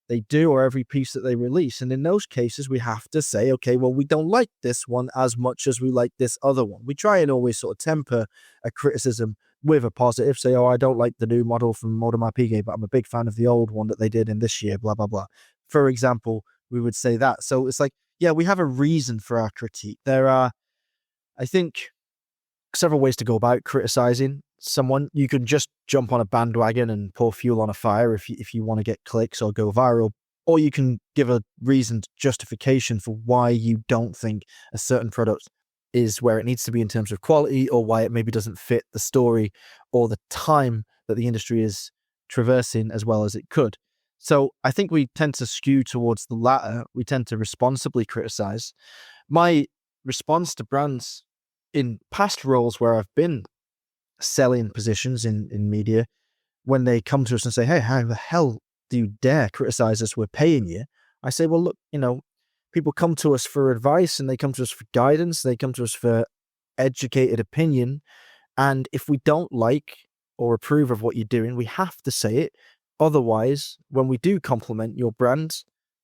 they do or every piece that they release. And in those cases, we have to say, okay, well, we don't like this one as much as we like this other one. We try and always sort of temper a criticism with a positive, say, oh, I don't like the new model from Audemars Piguet, but I'm a big fan of the old one that they did in this year, blah, blah, blah. For example, we would say that. So it's like, yeah, we have a reason for our critique. There are, I think, several ways to go about criticizing someone. You can just jump on a bandwagon and pour fuel on a fire if you want to get clicks or go viral, or you can give a reasoned justification for why you don't think a certain product is where it needs to be in terms of quality, or why it maybe doesn't fit the story or the time that the industry is traversing as well as it could. So I think we tend to skew towards the latter. We tend to responsibly criticize. My response to brands in past roles where I've been selling positions in media, when they come to us and say, hey, how the hell do you dare criticize us? We're paying you. I say, well, look, people come to us for advice, and they come to us for guidance. They come to us for educated opinion. And if we don't like or approve of what you're doing, we have to say it. Otherwise, when we do compliment your brand,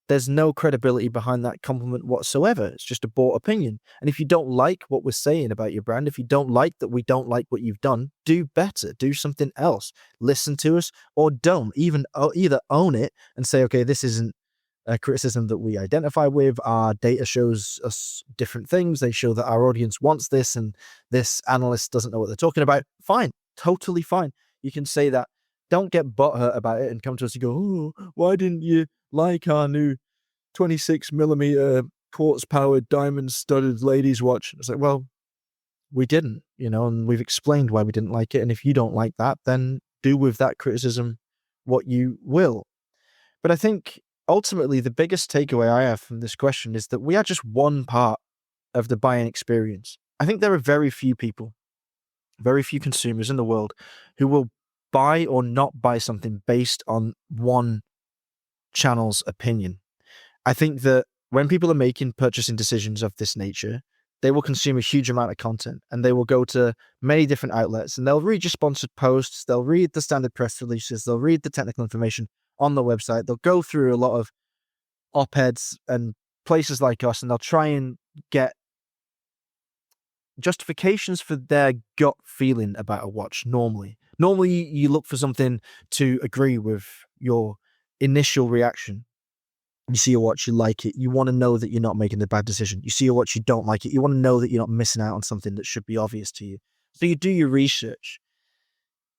there's no credibility behind that compliment whatsoever. It's just a bought opinion. And if you don't like what we're saying about your brand, if you don't like that we don't like what you've done, do better. Do something else. Listen to us, or don't. Either own it and say, okay, this isn't a criticism that we identify with. Our data shows us different things. They show that our audience wants this, and this analyst doesn't know what they're talking about. Fine. Totally fine. You can say that. Don't get butthurt about it and come to us and go, oh, why didn't you like our new 26 millimeter quartz-powered, diamond-studded ladies' watch. It's like, well, we didn't, and we've explained why we didn't like it. And if you don't like that, then do with that criticism what you will. But I think ultimately the biggest takeaway I have from this question is that we are just one part of the buying experience. I think there are very few people, very few consumers in the world who will buy or not buy something based on one channel's opinion. I think that when people are making purchasing decisions of this nature, they will consume a huge amount of content and they will go to many different outlets and they'll read your sponsored posts, they'll read the standard press releases, they'll read the technical information on the website, they'll go through a lot of op-eds and places like us, and they'll try and get justifications for their gut feeling about a watch. Normally you look for something to agree with your initial reaction. You see a watch, you like it, you want to know that you're not making a bad decision. You see a watch, you don't like it, you want to know that you're not missing out on something that should be obvious to you. So you do your research.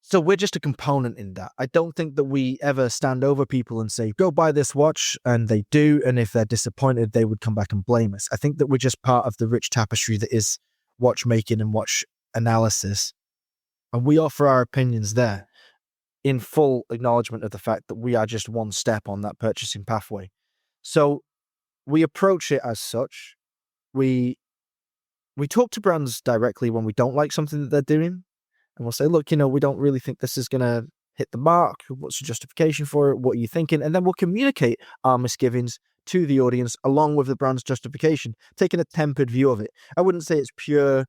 So we're just a component in that. I don't think that we ever stand over people and say, go buy this watch, and they do, and if they're disappointed, they would come back and blame us. I think that we're just part of the rich tapestry that is watchmaking and watch analysis, and we offer our opinions there in full acknowledgement of the fact that we are just one step on that purchasing pathway. So we approach it as such. We talk to brands directly when we don't like something that they're doing. And we'll say, look, we don't really think this is going to hit the mark. What's your justification for it? What are you thinking? And then we'll communicate our misgivings to the audience along with the brand's justification, taking a tempered view of it. I wouldn't say it's pure,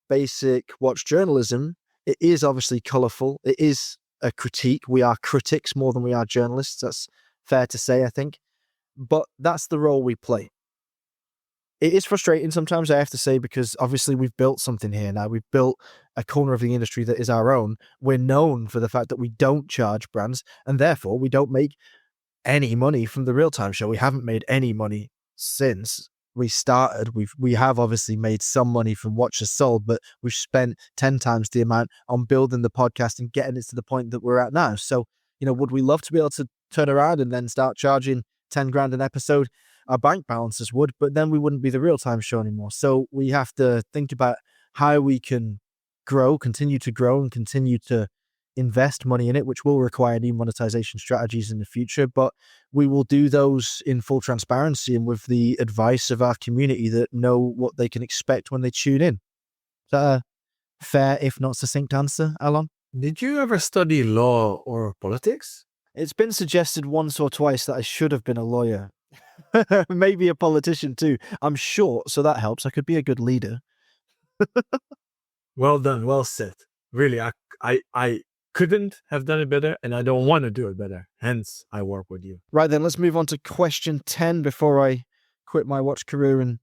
basic watch journalism. It is obviously colourful. It is a critique. We are critics more than we are journalists. That's fair to say, I think. But that's the role we play. It is frustrating sometimes, I have to say, because obviously we've built something here now. We've built a corner of the industry that is our own. We're known for the fact that we don't charge brands, and therefore we don't make any money from the real-time show. We haven't made any money since we started. We have obviously made some money from watches sold, but we've spent 10 times the amount on building the podcast and getting it to the point that we're at now. So, would we love to be able to turn around and then start charging 10 grand an episode? Our bank balances would, but then we wouldn't be the real-time show anymore. So we have to think about how we can continue to grow and continue to invest money in it, which will require new monetization strategies in the future. But we will do those in full transparency and with the advice of our community that know what they can expect when they tune in. Is that a fair, if not succinct answer, Alon? Did you ever study law or politics? It's been suggested once or twice that I should have been a lawyer. Maybe a politician too. I'm short, so that helps. I could be a good leader. Well done, well said. Really, I couldn't have done it better, and I don't want to do it better. Hence, I work with you. Right then, let's move on to question 10 before I quit my watch career and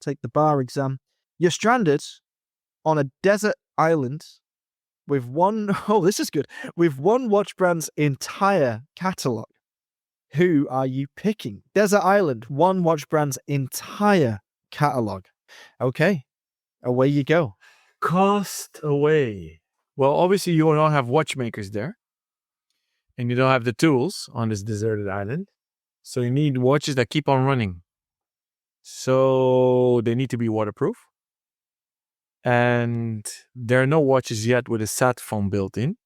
take the bar exam. You're stranded on a desert island with this is good, with one watch brand's entire catalog. Who are you picking? Desert Island, one watch brand's entire catalog. Okay, away you go. Cost away. Well, obviously you don't have watchmakers there, and you don't have the tools on this deserted island. So you need watches that keep on running. So they need to be waterproof. And there are no watches yet with a sat phone built in.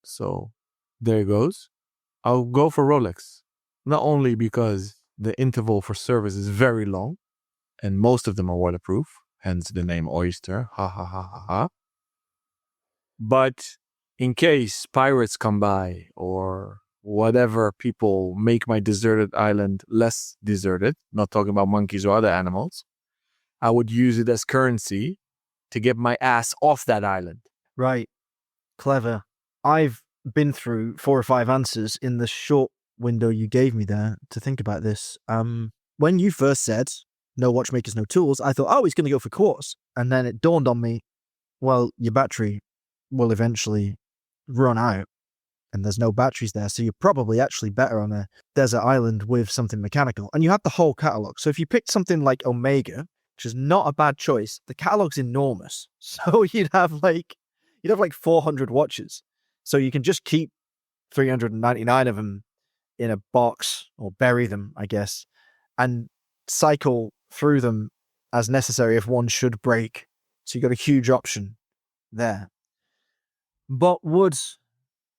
So there it goes. I'll go for Rolex. Not only because the interval for service is very long, and most of them are waterproof, hence the name Oyster, ha ha ha ha ha. But in case pirates come by or whatever people make my deserted island less deserted, not talking about monkeys or other animals, I would use it as currency to get my ass off that island. Right. Clever. I've been through 4 or 5 answers in the short window you gave me there to think about this. When you first said no watchmakers, no tools, I thought, he's going to go for quartz. And then it dawned on me, well, your battery will eventually run out and there's no batteries there. So you're probably actually better on a desert island with something mechanical. And you have the whole catalog. So if you picked something like Omega, which is not a bad choice, the catalog's enormous. So you'd have like 400 watches. So you can just keep 399 of them in a box or bury them, I guess, and cycle through them as necessary if one should break. So you got a huge option there. But would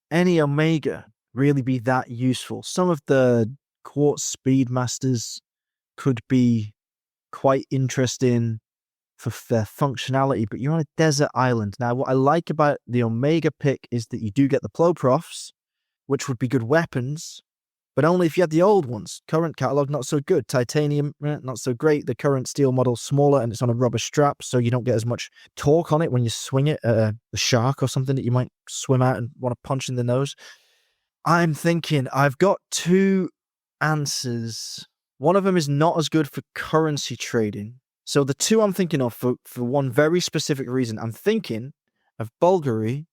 any Omega really be that useful? Some of the Quartz Speedmasters could be quite interesting for their functionality, but you're on a desert island. Now, what I like about the Omega pick is that you do get the Ploprofs, which would be good weapons, but only if you had the old ones. Current catalog, not so good. Titanium, not so great. The current steel model, smaller, and it's on a rubber strap, so you don't get as much torque on it when you swing it at a shark or something that you might swim out and want to punch in the nose. I'm thinking I've got two answers. One of them is not as good for currency trading. So the two I'm thinking of for one very specific reason, I'm thinking of Bulgari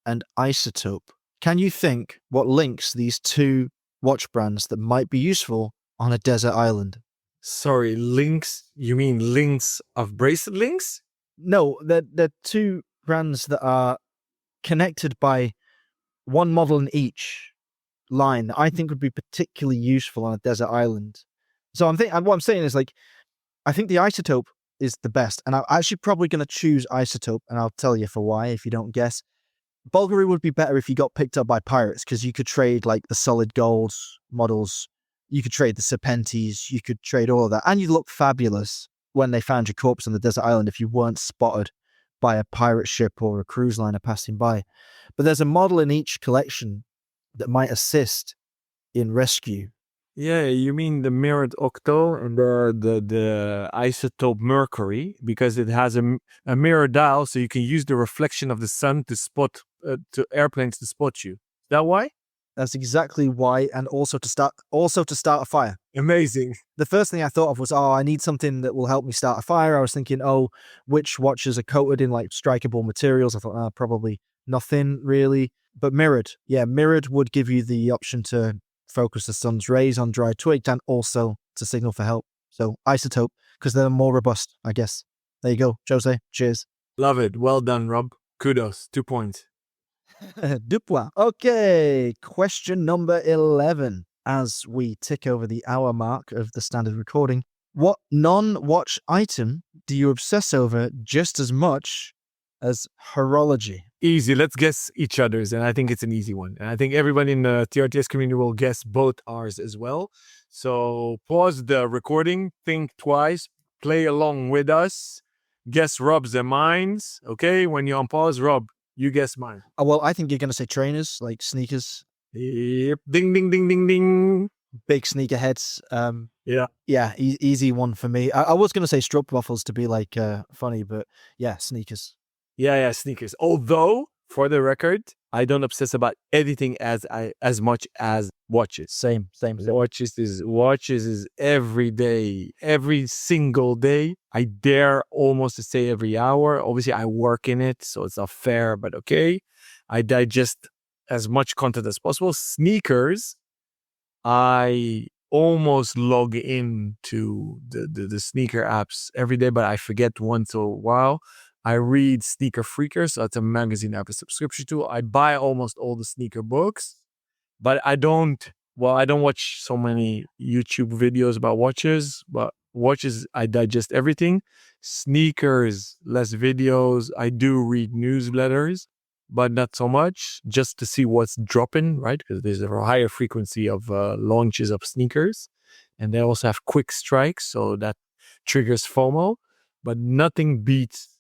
and Isotope. Can you think what links these two watch brands that might be useful on a desert island? Sorry, links? You mean links of bracelet links? No, they're two brands that are connected by one model in each line that I think would be particularly useful on a desert island. So what I'm saying is, like, I think the Isotope is the best, and I'm actually probably going to choose Isotope, and I'll tell you for why if you don't guess. Bulgari would be better if you got picked up by pirates, because you could trade like the solid gold models, you could trade the Serpentis, you could trade all of that, and you look fabulous when they found your corpse on the desert island if you weren't spotted by a pirate ship or a cruise liner passing by. But there's a model in each collection that might assist in rescue. Yeah, you mean the mirrored octo and the Isotope Mercury, because it has a mirror dial, so you can use the reflection of the sun to spot to airplanes to spot you. Is that why? That's exactly why, and also to start a fire. Amazing. The first thing I thought of was, I need something that will help me start a fire. I was thinking, which watches are coated in like strikeable materials? I thought, probably nothing really. But mirrored would give you the option to focus the sun's rays on dry twigs and also to signal for help. So Isotope, because they're more robust, I guess. There you go, Jose. Cheers. Love it. Well done, Rob. Kudos. 2 points. Deux points. Okay, question number 11. As we tick over the hour mark of the standard recording, what non-watch item do you obsess over just as much as horology? Easy. Let's guess each other's, and I think it's an easy one. And I think everybody in the TRTS community will guess both ours as well. So pause the recording, think twice, play along with us, guess Rob's and mine's. Okay, when you're on pause, Rob, you guess mine. Well, I think you're going to say trainers, like sneakers. Yep. Ding, ding, ding, ding, ding. Big sneaker heads. Yeah, easy one for me. I was going to say strut waffles to be like funny, but yeah, sneakers. Yeah, sneakers. Although, for the record, I don't obsess about anything as much as watches. Same. Watches is every day, every single day. I dare almost to say every hour. Obviously, I work in it, so it's not fair, but okay. I digest as much content as possible. Sneakers, I almost log into the sneaker apps every day, but I forget once in a while. I read Sneaker Freaker, so it's a magazine I have a subscription to. I buy almost all the sneaker books, but I don't watch so many YouTube videos about watches, but watches, I digest everything. Sneakers, less videos. I do read newsletters, but not so much, just to see what's dropping, right? Because there's a higher frequency of launches of sneakers. And they also have quick strikes, so that triggers FOMO. But nothing beats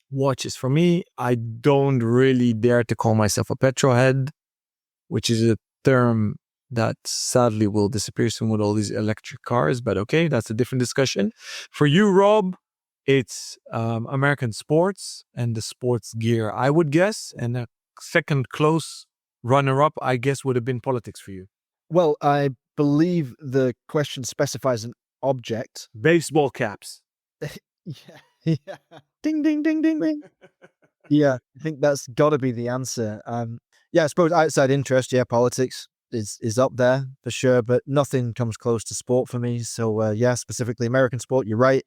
watches. For me, I don't really dare to call myself a petrolhead, which is a term that sadly will disappear soon with all these electric cars. But okay, that's a different discussion. For you, Rob, it's American sports and the sports gear, I would guess. And a second close runner-up, I guess, would have been politics for you. Well, I believe the question specifies an object. Baseball caps. Yeah. Ding, ding, ding, ding, ding. Yeah, I think that's got to be the answer. Yeah, I suppose outside interest, politics is up there for sure, but nothing comes close to sport for me. So yeah, specifically American sport, you're right.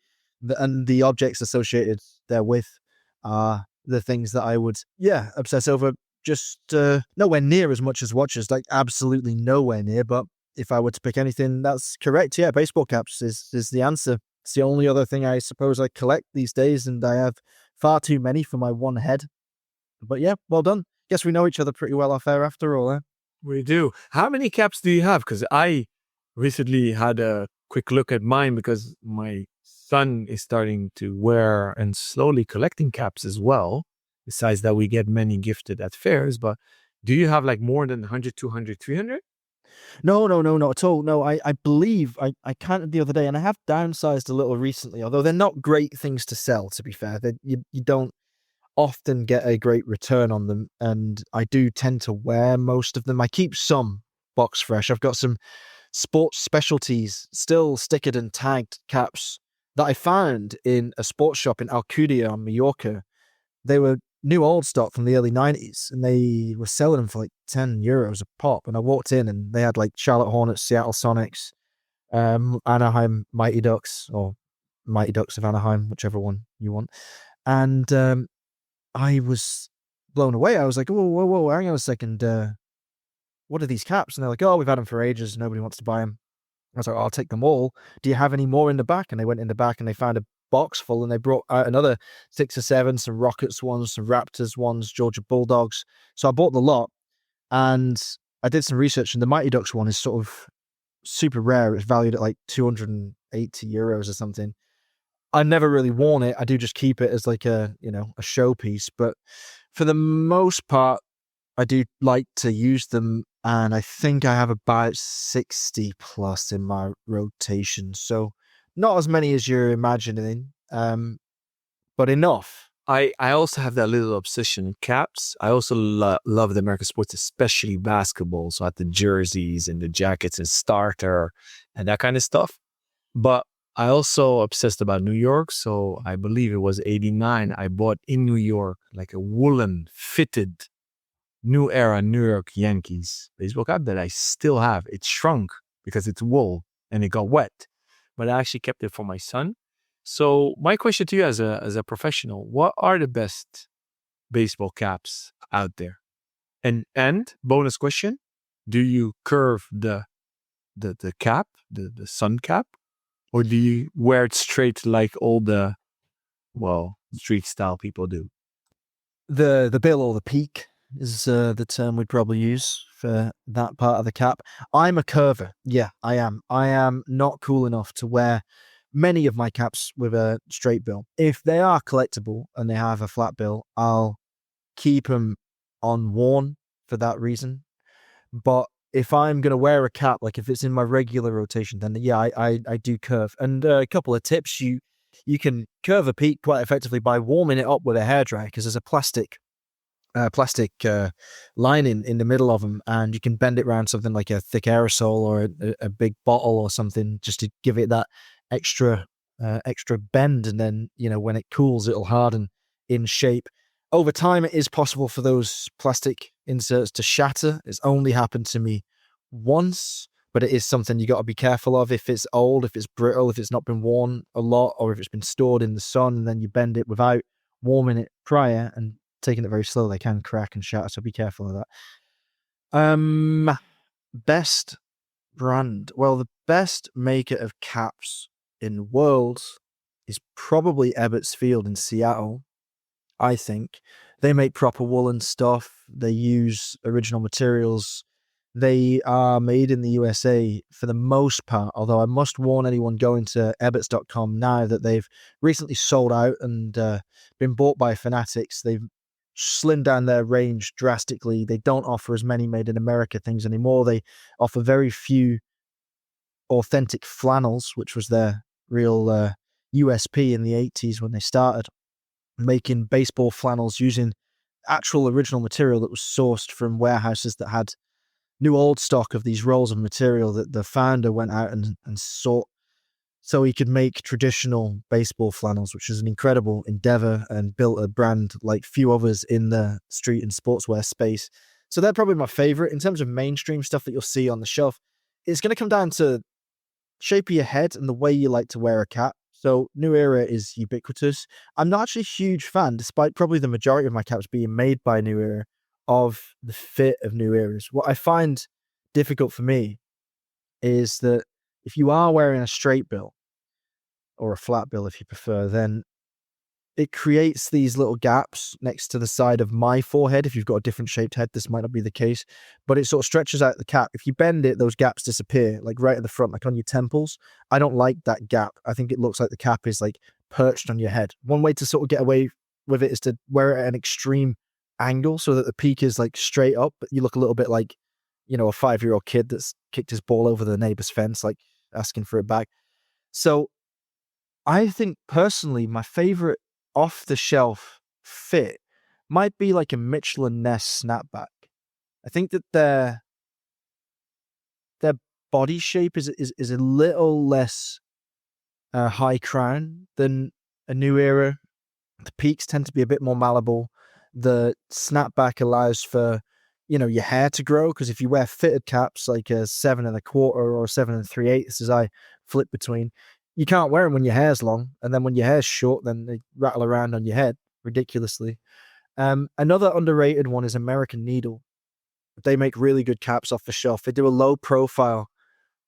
And the objects associated therewith are the things that I would, obsess over. Just nowhere near as much as watches, like absolutely nowhere near. But if I were to pick anything, that's correct. Yeah, baseball caps is the answer. It's the only other thing I suppose I collect these days, and I have far too many for my one head. But yeah, well done. Guess we know each other pretty well off air after all, eh? We do. How many caps do you have? Because I recently had a quick look at mine because my son is starting to wear and slowly collecting caps as well. Besides that, we get many gifted at fairs. But do you have like more than 100, 200, 300? No, not at all. No, I believe I counted the other day, and I have downsized a little recently, although they're not great things to sell, to be fair. You don't often get a great return on them, and I do tend to wear most of them. I keep some box fresh. I've got some sports specialties, still stickered and tagged caps that I found in a sports shop in Alcudia on Mallorca. They were new old stock from the early 90s, and they were selling them for like €10 a pop. And I walked in and they had like Charlotte Hornets, Seattle Sonics, Anaheim Mighty Ducks, or Mighty Ducks of Anaheim, whichever one you want. And I was blown away. I was like, whoa, hang on a second. What are these caps? And they're like, oh, we've had them for ages. Nobody wants to buy them. I was like, oh, I'll take them all. Do you have any more in the back? And they went in the back and they found a box full, and they brought out another 6 or 7, some Rockets ones, some Raptors ones, Georgia Bulldogs. So I bought the lot, and I did some research, and the Mighty Ducks one is sort of super rare. It's valued at like €280 or something. I never really worn it. I do just keep it as like a showpiece. But for the most part, I do like to use them, and I think I have about 60 plus in my rotation. So not as many as you're imagining, but enough. I also have that little obsession in caps. I also love the American sports, especially basketball. So I have the jerseys and the jackets and starter and that kind of stuff. But I also obsessed about New York. So I believe it was 89. I bought in New York like a woolen fitted New Era New York Yankees baseball cap that I still have. It shrunk because it's wool and it got wet, but I actually kept it for my son. So my question to you as a professional, what are the best baseball caps out there? And bonus question, do you curve the cap, the sun cap, or do you wear it straight like all the street style people do? The bill, or the peak, is the term we'd probably use for that part of the cap. I'm a curver. Yeah, I am. I am not cool enough to wear many of my caps with a straight bill. If they are collectible and they have a flat bill, I'll keep them unworn for that reason. But if I'm going to wear a cap, like if it's in my regular rotation, then yeah, I do curve. And a couple of tips: you can curve a peak quite effectively by warming it up with a hairdryer, because there's a plastic lining in the middle of them, and you can bend it around something like a thick aerosol or a big bottle or something, just to give it that extra bend. And then when it cools, it'll harden in shape. Over time, it is possible for those plastic inserts to shatter. It's only happened to me once, but it is something you got to be careful of. If it's old, if it's brittle, if it's not been worn a lot, or if it's been stored in the sun, and then you bend it without warming it prior and taking it very slow, they can crack and shatter. So be careful of that. Best brand. Well, the best maker of caps in the world is probably Ebbets Field in Seattle. I think they make proper woolen stuff. They use original materials. They are made in the USA for the most part, although I must warn anyone going to Ebbets.com now that they've recently sold out and been bought by Fanatics. They've slimmed down their range drastically. They don't offer as many made in America things anymore. They offer very few authentic flannels, which was their real USP in the 80s when they started making baseball flannels using actual original material that was sourced from warehouses that had new old stock of these rolls of material that the founder went out and sought, so he could make traditional baseball flannels, which is an incredible endeavor, and built a brand like few others in the street and sportswear space. So they're probably my favorite. In terms of mainstream stuff that you'll see on the shelf, it's going to come down to shape of your head and the way you like to wear a cap. So New Era is ubiquitous. I'm not actually a huge fan, despite probably the majority of my caps being made by New Era, of the fit of New Eras. What I find difficult for me is that if you are wearing a straight bill, or a flat bill if you prefer, then it creates these little gaps next to the side of my forehead. If you've got a different shaped head, this might not be the case, but it sort of stretches out the cap. If you bend it, those gaps disappear, like right at the front, like on your temples. I don't like that gap. I think it looks like the cap is like perched on your head. One way to sort of get away with it is to wear it at an extreme angle so that the peak is like straight up, but you look a little bit like, a 5-year-old kid that's kicked his ball over the neighbor's fence, like asking for it back. So I think personally, my favorite off the shelf fit might be like a Mitchell and Ness snapback. I think that their body shape is a little less high crown than a New Era. The peaks tend to be a bit more malleable. The snapback allows for your hair to grow, because if you wear fitted caps like a 7 1/4 or 7 3/8, as I flip between, you can't wear them when your hair's long, and then when your hair's short, then they rattle around on your head ridiculously. Another underrated one is American Needle. They make really good caps off the shelf. They do a low profile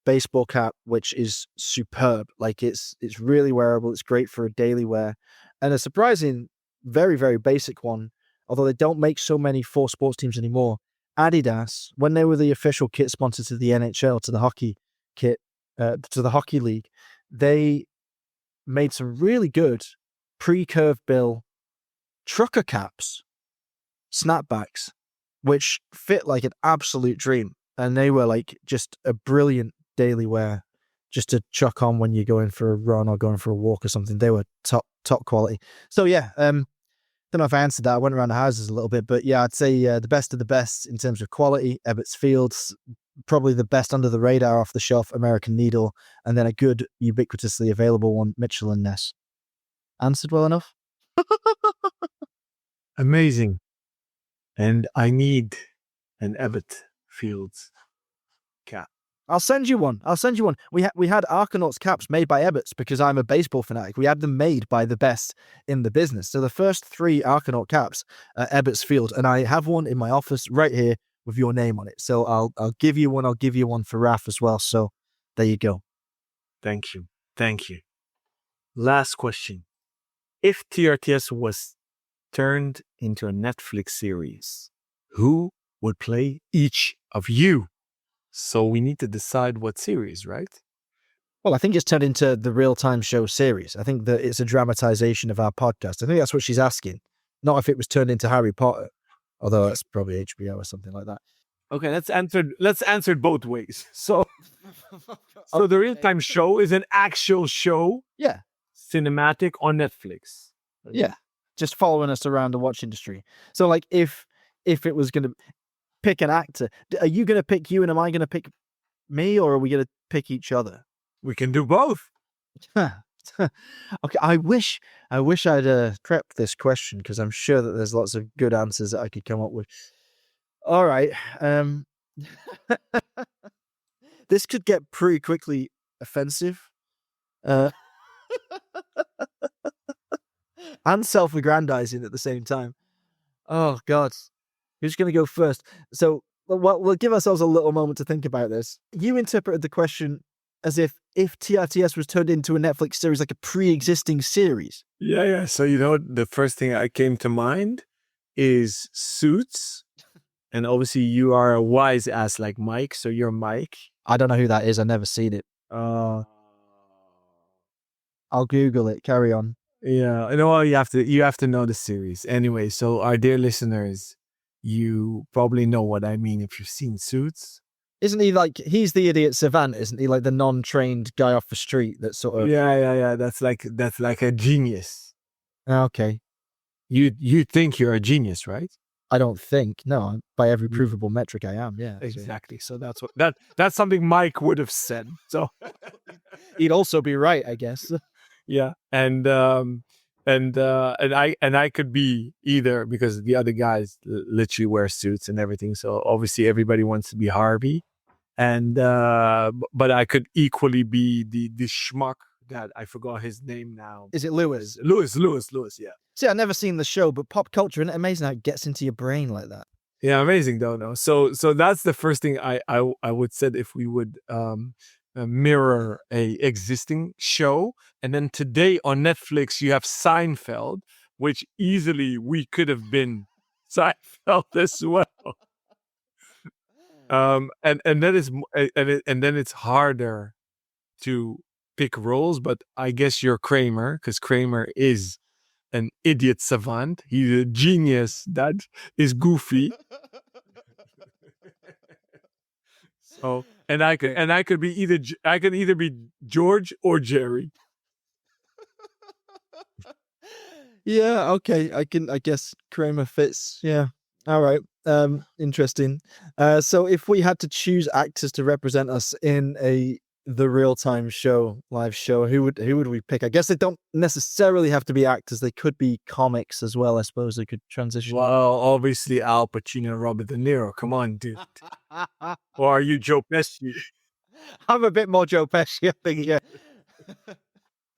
baseball cap, which is superb. Like it's really wearable. It's great for a daily wear. And a surprising, very, very basic one, although they don't make so many for sports teams anymore. Adidas, when they were the official kit sponsor to the NHL, to the hockey kit, to the hockey league, they made some really good pre-curved bill trucker caps, snapbacks, which fit like an absolute dream. And they were like just a brilliant daily wear just to chuck on when you're going for a run or going for a walk or something. They were top quality. So yeah, don't know if I answered that. I went around the houses a little bit, but yeah, I'd say the best of the best in terms of quality, Ebbets Fields, probably the best under the radar off the shelf, American Needle, and then a good ubiquitously available one, Mitchell and Ness. Answered well enough? Amazing. And I need an Ebbets Fields cap. I'll send you one. We had Arcanauts caps made by Ebbets because I'm a baseball fanatic. We had them made by the best in the business. So the first 3 Arcanaut caps are Ebbets Field, and I have one in my office right here with your name on it. So I'll give you one. I'll give you one for Raf as well. So there you go. Thank you. Last question. If TRTS was turned into a Netflix series, who would play each of you? So we need to decide what series, right? Well, I think it's turned into the real-time show series. I think that it's a dramatization of our podcast. I think that's what she's asking. Not if it was turned into Harry Potter, although that's probably HBO or something like that. Okay, let's answer it both ways. So the real-time show is an actual show. Yeah. Cinematic on Netflix. Yeah. Just following us around the watch industry. So like if it was going to pick an actor, are you going to pick you and am I going to pick me, or are we going to pick each other? We can do both. Okay, I wish I'd prepped this question, because I'm sure that there's lots of good answers that I could come up with. All right. This could get pretty quickly offensive. And self-aggrandizing at the same time. Oh, God. Who's going to go first? So we'll give ourselves a little moment to think about this. You interpreted the question as if TRTS was turned into a Netflix series, like a pre-existing series. Yeah. So, the first thing that came to mind is Suits. And obviously you are a wise ass like Mike, so you're Mike. I don't know who that is. I've never seen it. I'll Google it. Carry on. Yeah, you have to know the series. Anyway, so our dear listeners, you probably know what I mean if you've seen Suits. Isn't he he's the idiot savant, isn't he? Like the non-trained guy off the street that sort of... Yeah. That's like a genius. Okay. You think you're a genius, right? I don't think. No, by every provable metric I am. Yeah. Exactly. So that's something Mike would have said. So he'd also be right, I guess. Yeah. And I could be either, because the other guys literally wear suits and everything. So obviously everybody wants to be Harvey. And but I could equally be the schmuck that I forgot his name now. Is it Lewis? Lewis, yeah. See, I've never seen the show, but pop culture, isn't it amazing how it gets into your brain like that? Yeah, amazing, don't know. So that's the first thing I would said if we would mirror a existing show. And then today on Netflix, you have Seinfeld, which easily we could have been Seinfeld as well. And that is and then it's harder to pick roles, but I guess you're Kramer because Kramer is an idiot savant. He's a genius that is goofy. So, and I could be I could either be George or Jerry. Yeah, okay. I guess Kramer fits. Yeah. All right. Interesting. So if we had to choose actors to represent us in the real-time show, live show, who would we pick? I guess they don't necessarily have to be actors. They could be comics as well. I suppose they could transition. Well, obviously Al Pacino, Robert De Niro. Come on, dude. Or are you Joe Pesci? I'm a bit more Joe Pesci, I think. Yeah.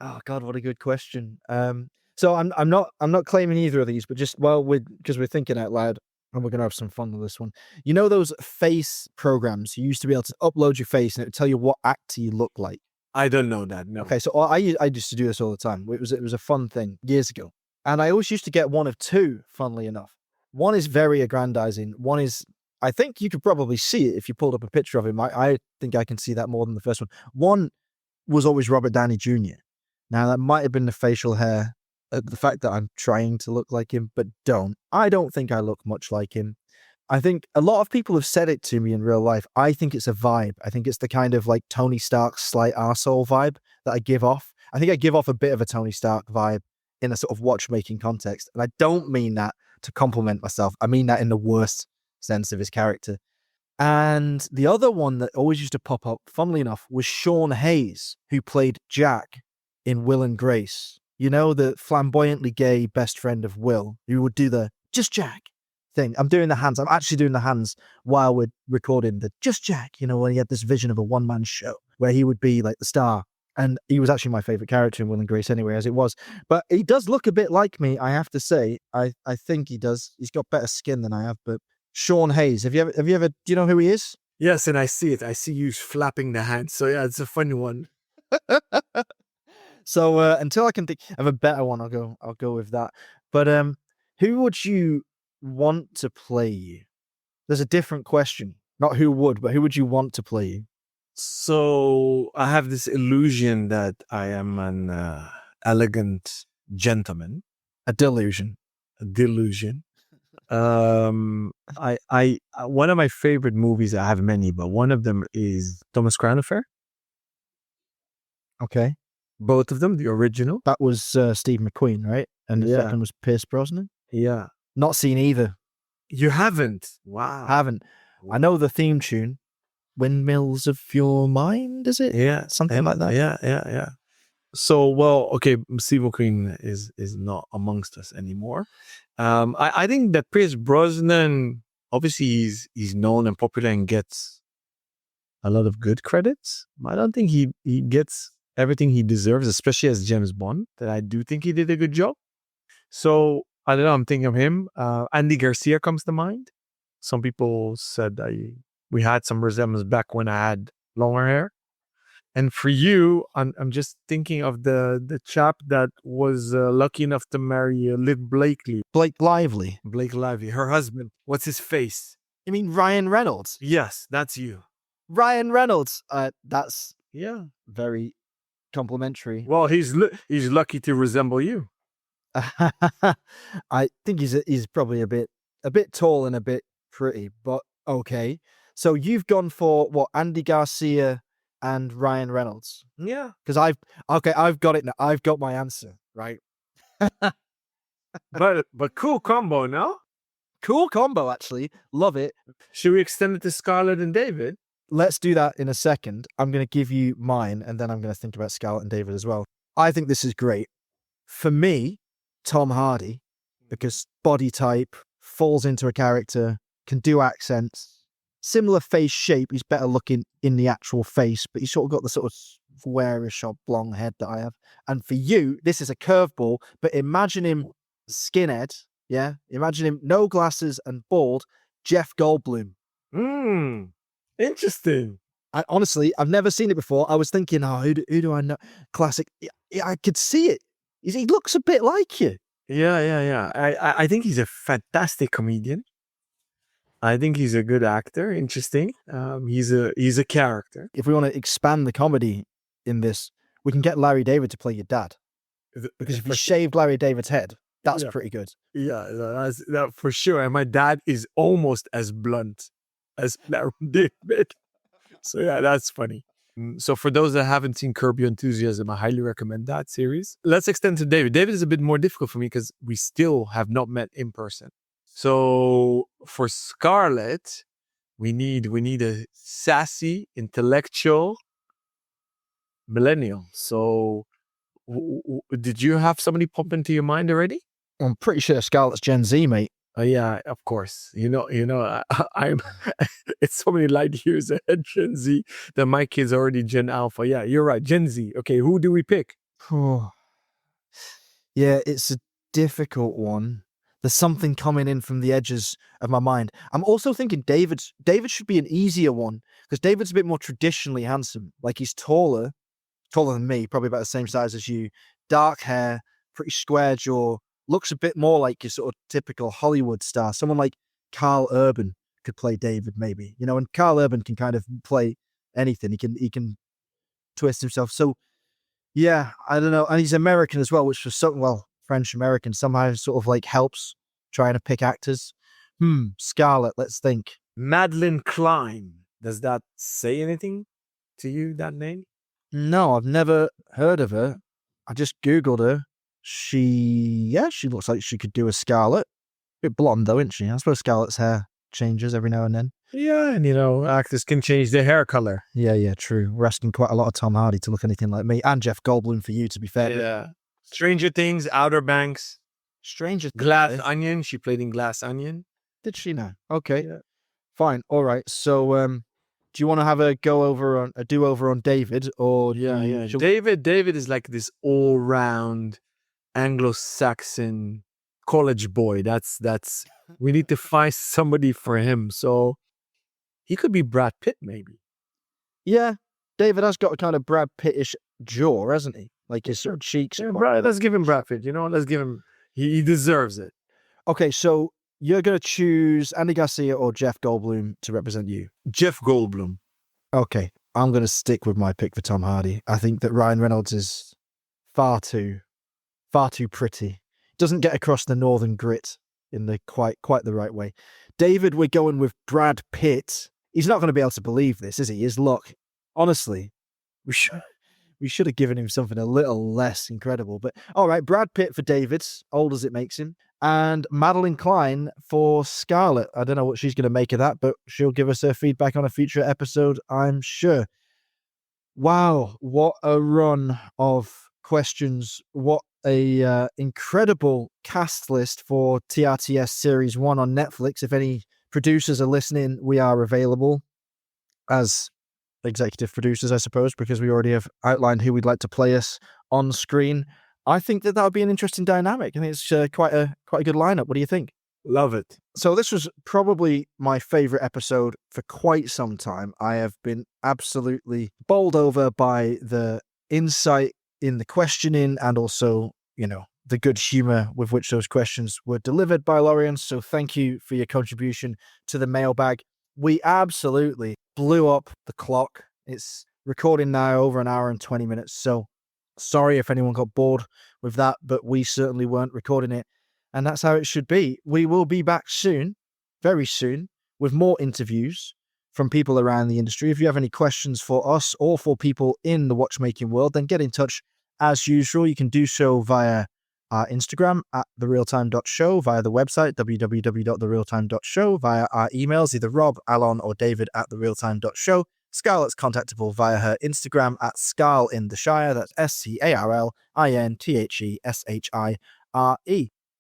Oh God, what a good question. So I'm not claiming either of these, but just because we're thinking out loud and we're gonna have some fun with this one. You know those face programs you used to be able to upload your face and it would tell you what actor you look like. I don't know that. No. Okay, so I used to do this all the time. It was a fun thing years ago, and I always used to get one of two. Funnily enough, one is very aggrandizing. One is, I think you could probably see it if you pulled up a picture of him. I think I can see that more than the first one. One was always Robert Downey Jr. Now that might have been the facial hair, the fact that I'm trying to look like him, but I don't think I look much like him. I think a lot of people have said it to me in real life. I think it's a vibe. I think it's the kind of like Tony Stark's slight arsehole vibe that I give off. I think I give off a bit of a Tony Stark vibe in a sort of watchmaking context. And I don't mean that to compliment myself. I mean that in the worst sense of his character. And the other one that always used to pop up, funnily enough, was Sean Hayes, who played Jack in Will and Grace. You know, the flamboyantly gay best friend of Will, who would do the just Jack thing. I'm doing the hands. I'm actually doing the hands while we're recording the just Jack, you know, when he had this vision of a one-man show where he would be like the star. And he was actually my favorite character in Will and Grace anyway, as it was. But he does look a bit like me, I have to say. I think he does. He's got better skin than I have, but Sean Hayes. Have you ever, do you know who he is? Yes, and I see it. I see you flapping the hands. So yeah, it's a funny one. So until I can think of a better one, I'll go with that. But who would you want to play you? There's a different question. Not who would, but who would you want to play you? So I have this illusion that I am an elegant gentleman. A delusion. A delusion. I one of my favorite movies, I have many, but one of them is Thomas Crown Affair. Okay. Both of them, the original. That was Steve McQueen, right? And the second was Pierce Brosnan? Yeah. Not seen either. You haven't? Wow. Haven't. I know the theme tune. Windmills of Your Mind, is it? Yeah. Something like that. Yeah. So, well, okay, Steve McQueen is not amongst us anymore. I think that Pierce Brosnan, obviously he's known and popular and gets a lot of good credits. I don't think he gets everything he deserves, especially as James Bond, that I do think he did a good job. So, I don't know, I'm thinking of him. Andy Garcia comes to mind. Some people said we had some resemblance back when I had longer hair. And for you, I'm just thinking of the chap that was lucky enough to marry Liv Blakely. Blake Lively. Blake Lively, her husband. What's his face? You mean Ryan Reynolds? Yes, that's you. Ryan Reynolds. That's Yeah. very complimentary. Well, he's lucky to resemble you. I think he's probably a bit tall and a bit pretty, but okay. So you've gone for what, Andy Garcia and Ryan Reynolds? Yeah. Because I've got it now. I've got my answer, right? But cool combo, no? Cool combo, actually. Love it. Should we extend it to Scarlett and David? Let's do that in a second. I'm going to give you mine, and then I'm going to think about Scarlett and David as well. I think this is great. For me, Tom Hardy, because body type, falls into a character, can do accents, similar face shape. He's better looking in the actual face, but he's sort of got the sort of squarish or blonde head that I have. And for you, this is a curveball, but imagine him skinhead. Yeah. Imagine him no glasses and bald, Jeff Goldblum. Interesting. Honestly, I've never seen it before. I was thinking, oh, who do I know? Classic. Yeah, I could see it. He looks a bit like you. Yeah. I think he's a fantastic comedian. I think he's a good actor. Interesting. He's a character. If we want to expand the comedy in this, we can get Larry David to play your dad. Because if you shaved Larry David's head, that's pretty good. Yeah, that for sure. And my dad is almost as blunt as Larry David. So yeah, that's funny. So for those that haven't seen Curb Your Enthusiasm, I highly recommend that series. Let's extend to David. David is a bit more difficult for me because we still have not met in person. So for Scarlett, we need a sassy, intellectual millennial. So did you have somebody pop into your mind already? I'm pretty sure Scarlett's Gen Z, mate. Oh yeah, of course. I'm. It's so many light years ahead, Gen Z, that my kid's already Gen Alpha. Yeah, you're right, Gen Z. Okay, who do we pick? Yeah, it's a difficult one. There's something coming in from the edges of my mind. I'm also thinking David should be an easier one because David's a bit more traditionally handsome. Like he's taller than me, probably about the same size as you. Dark hair, pretty square jaw. Looks a bit more like your sort of typical Hollywood star. Someone like Carl Urban could play David, maybe. And Carl Urban can kind of play anything. He can twist himself. So yeah, I don't know. And he's American as well, which was French American somehow sort of like helps trying to pick actors. Scarlett, let's think. Madeline Klein. Does that say anything to you, that name? No, I've never heard of her. I just Googled her. She looks like she could do a Scarlett. A bit blonde though, isn't she? I suppose Scarlett's hair changes every now and then. Yeah, and actors can change their hair color. Yeah, true. We're asking quite a lot of Tom Hardy to look anything like me, and Jeff Goldblum for you, to be fair. Yeah. Stranger Things, Outer Banks. Stranger Things. Glass Onion. She played in Glass Onion. Did she now? Okay. Yeah. Fine. All right. So, do you want to have a do-over on David, or David is like this all-round Anglo-Saxon college boy. That's we need to find somebody for him. So he could be Brad Pitt, maybe. Yeah, David has got a kind of Brad Pittish jaw, hasn't he? Like his sort of cheeks. Yeah, let's give him Brad Pitt. Let's give him. He deserves it. Okay, so you're going to choose Andy Garcia or Jeff Goldblum to represent you? Jeff Goldblum. Okay, I'm going to stick with my pick for Tom Hardy. I think that Ryan Reynolds is far too pretty. Doesn't get across the northern grit in the quite the right way. David, we're going with Brad Pitt. He's not going to be able to believe this, is he? His luck. Honestly, we should have given him something a little less incredible. But all right, Brad Pitt for David, old as it makes him, and Madeline Klein for Scarlett. I don't know what she's going to make of that, but she'll give us her feedback on a future episode, I'm sure. Wow, what a run of questions. What a incredible cast list for TRTS Series 1 on Netflix. If any producers are listening, we are available as executive producers, I suppose, because we already have outlined who we'd like to play us on screen. I think that would be an interesting dynamic. I think it's quite a good lineup. What do you think? Love it. So this was probably my favorite episode for quite some time. I have been absolutely bowled over by the insight in the questioning and also, the good humor with which those questions were delivered by Lauriance. So thank you for your contribution to the mailbag. We absolutely blew up the clock. It's recording now over an hour and 20 minutes. So sorry if anyone got bored with that, but we certainly weren't recording it. And that's how it should be. We will be back soon, very soon, with more interviews from people around the industry. If you have any questions for us or for people in the watchmaking world, then get in touch as usual. You can do so via our Instagram at therealtime.show, via the website www.therealtime.show, via our emails, either Rob, Alon, or David at therealtime.show. Scarlett's contactable via her Instagram at ScarlinTheShire. That's ScarlinTheShire.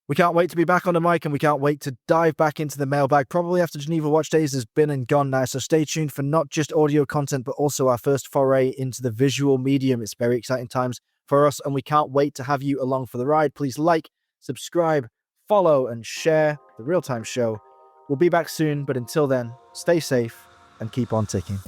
We can't wait to be back on the mic, and we can't wait to dive back into the mailbag, probably after Geneva Watch Days has been and gone now. So stay tuned for not just audio content, but also our first foray into the visual medium. It's very exciting times for us, and we can't wait to have you along for the ride. Please like, subscribe, follow, and share The Real Time Show. We'll be back soon, but until then, stay safe and keep on ticking.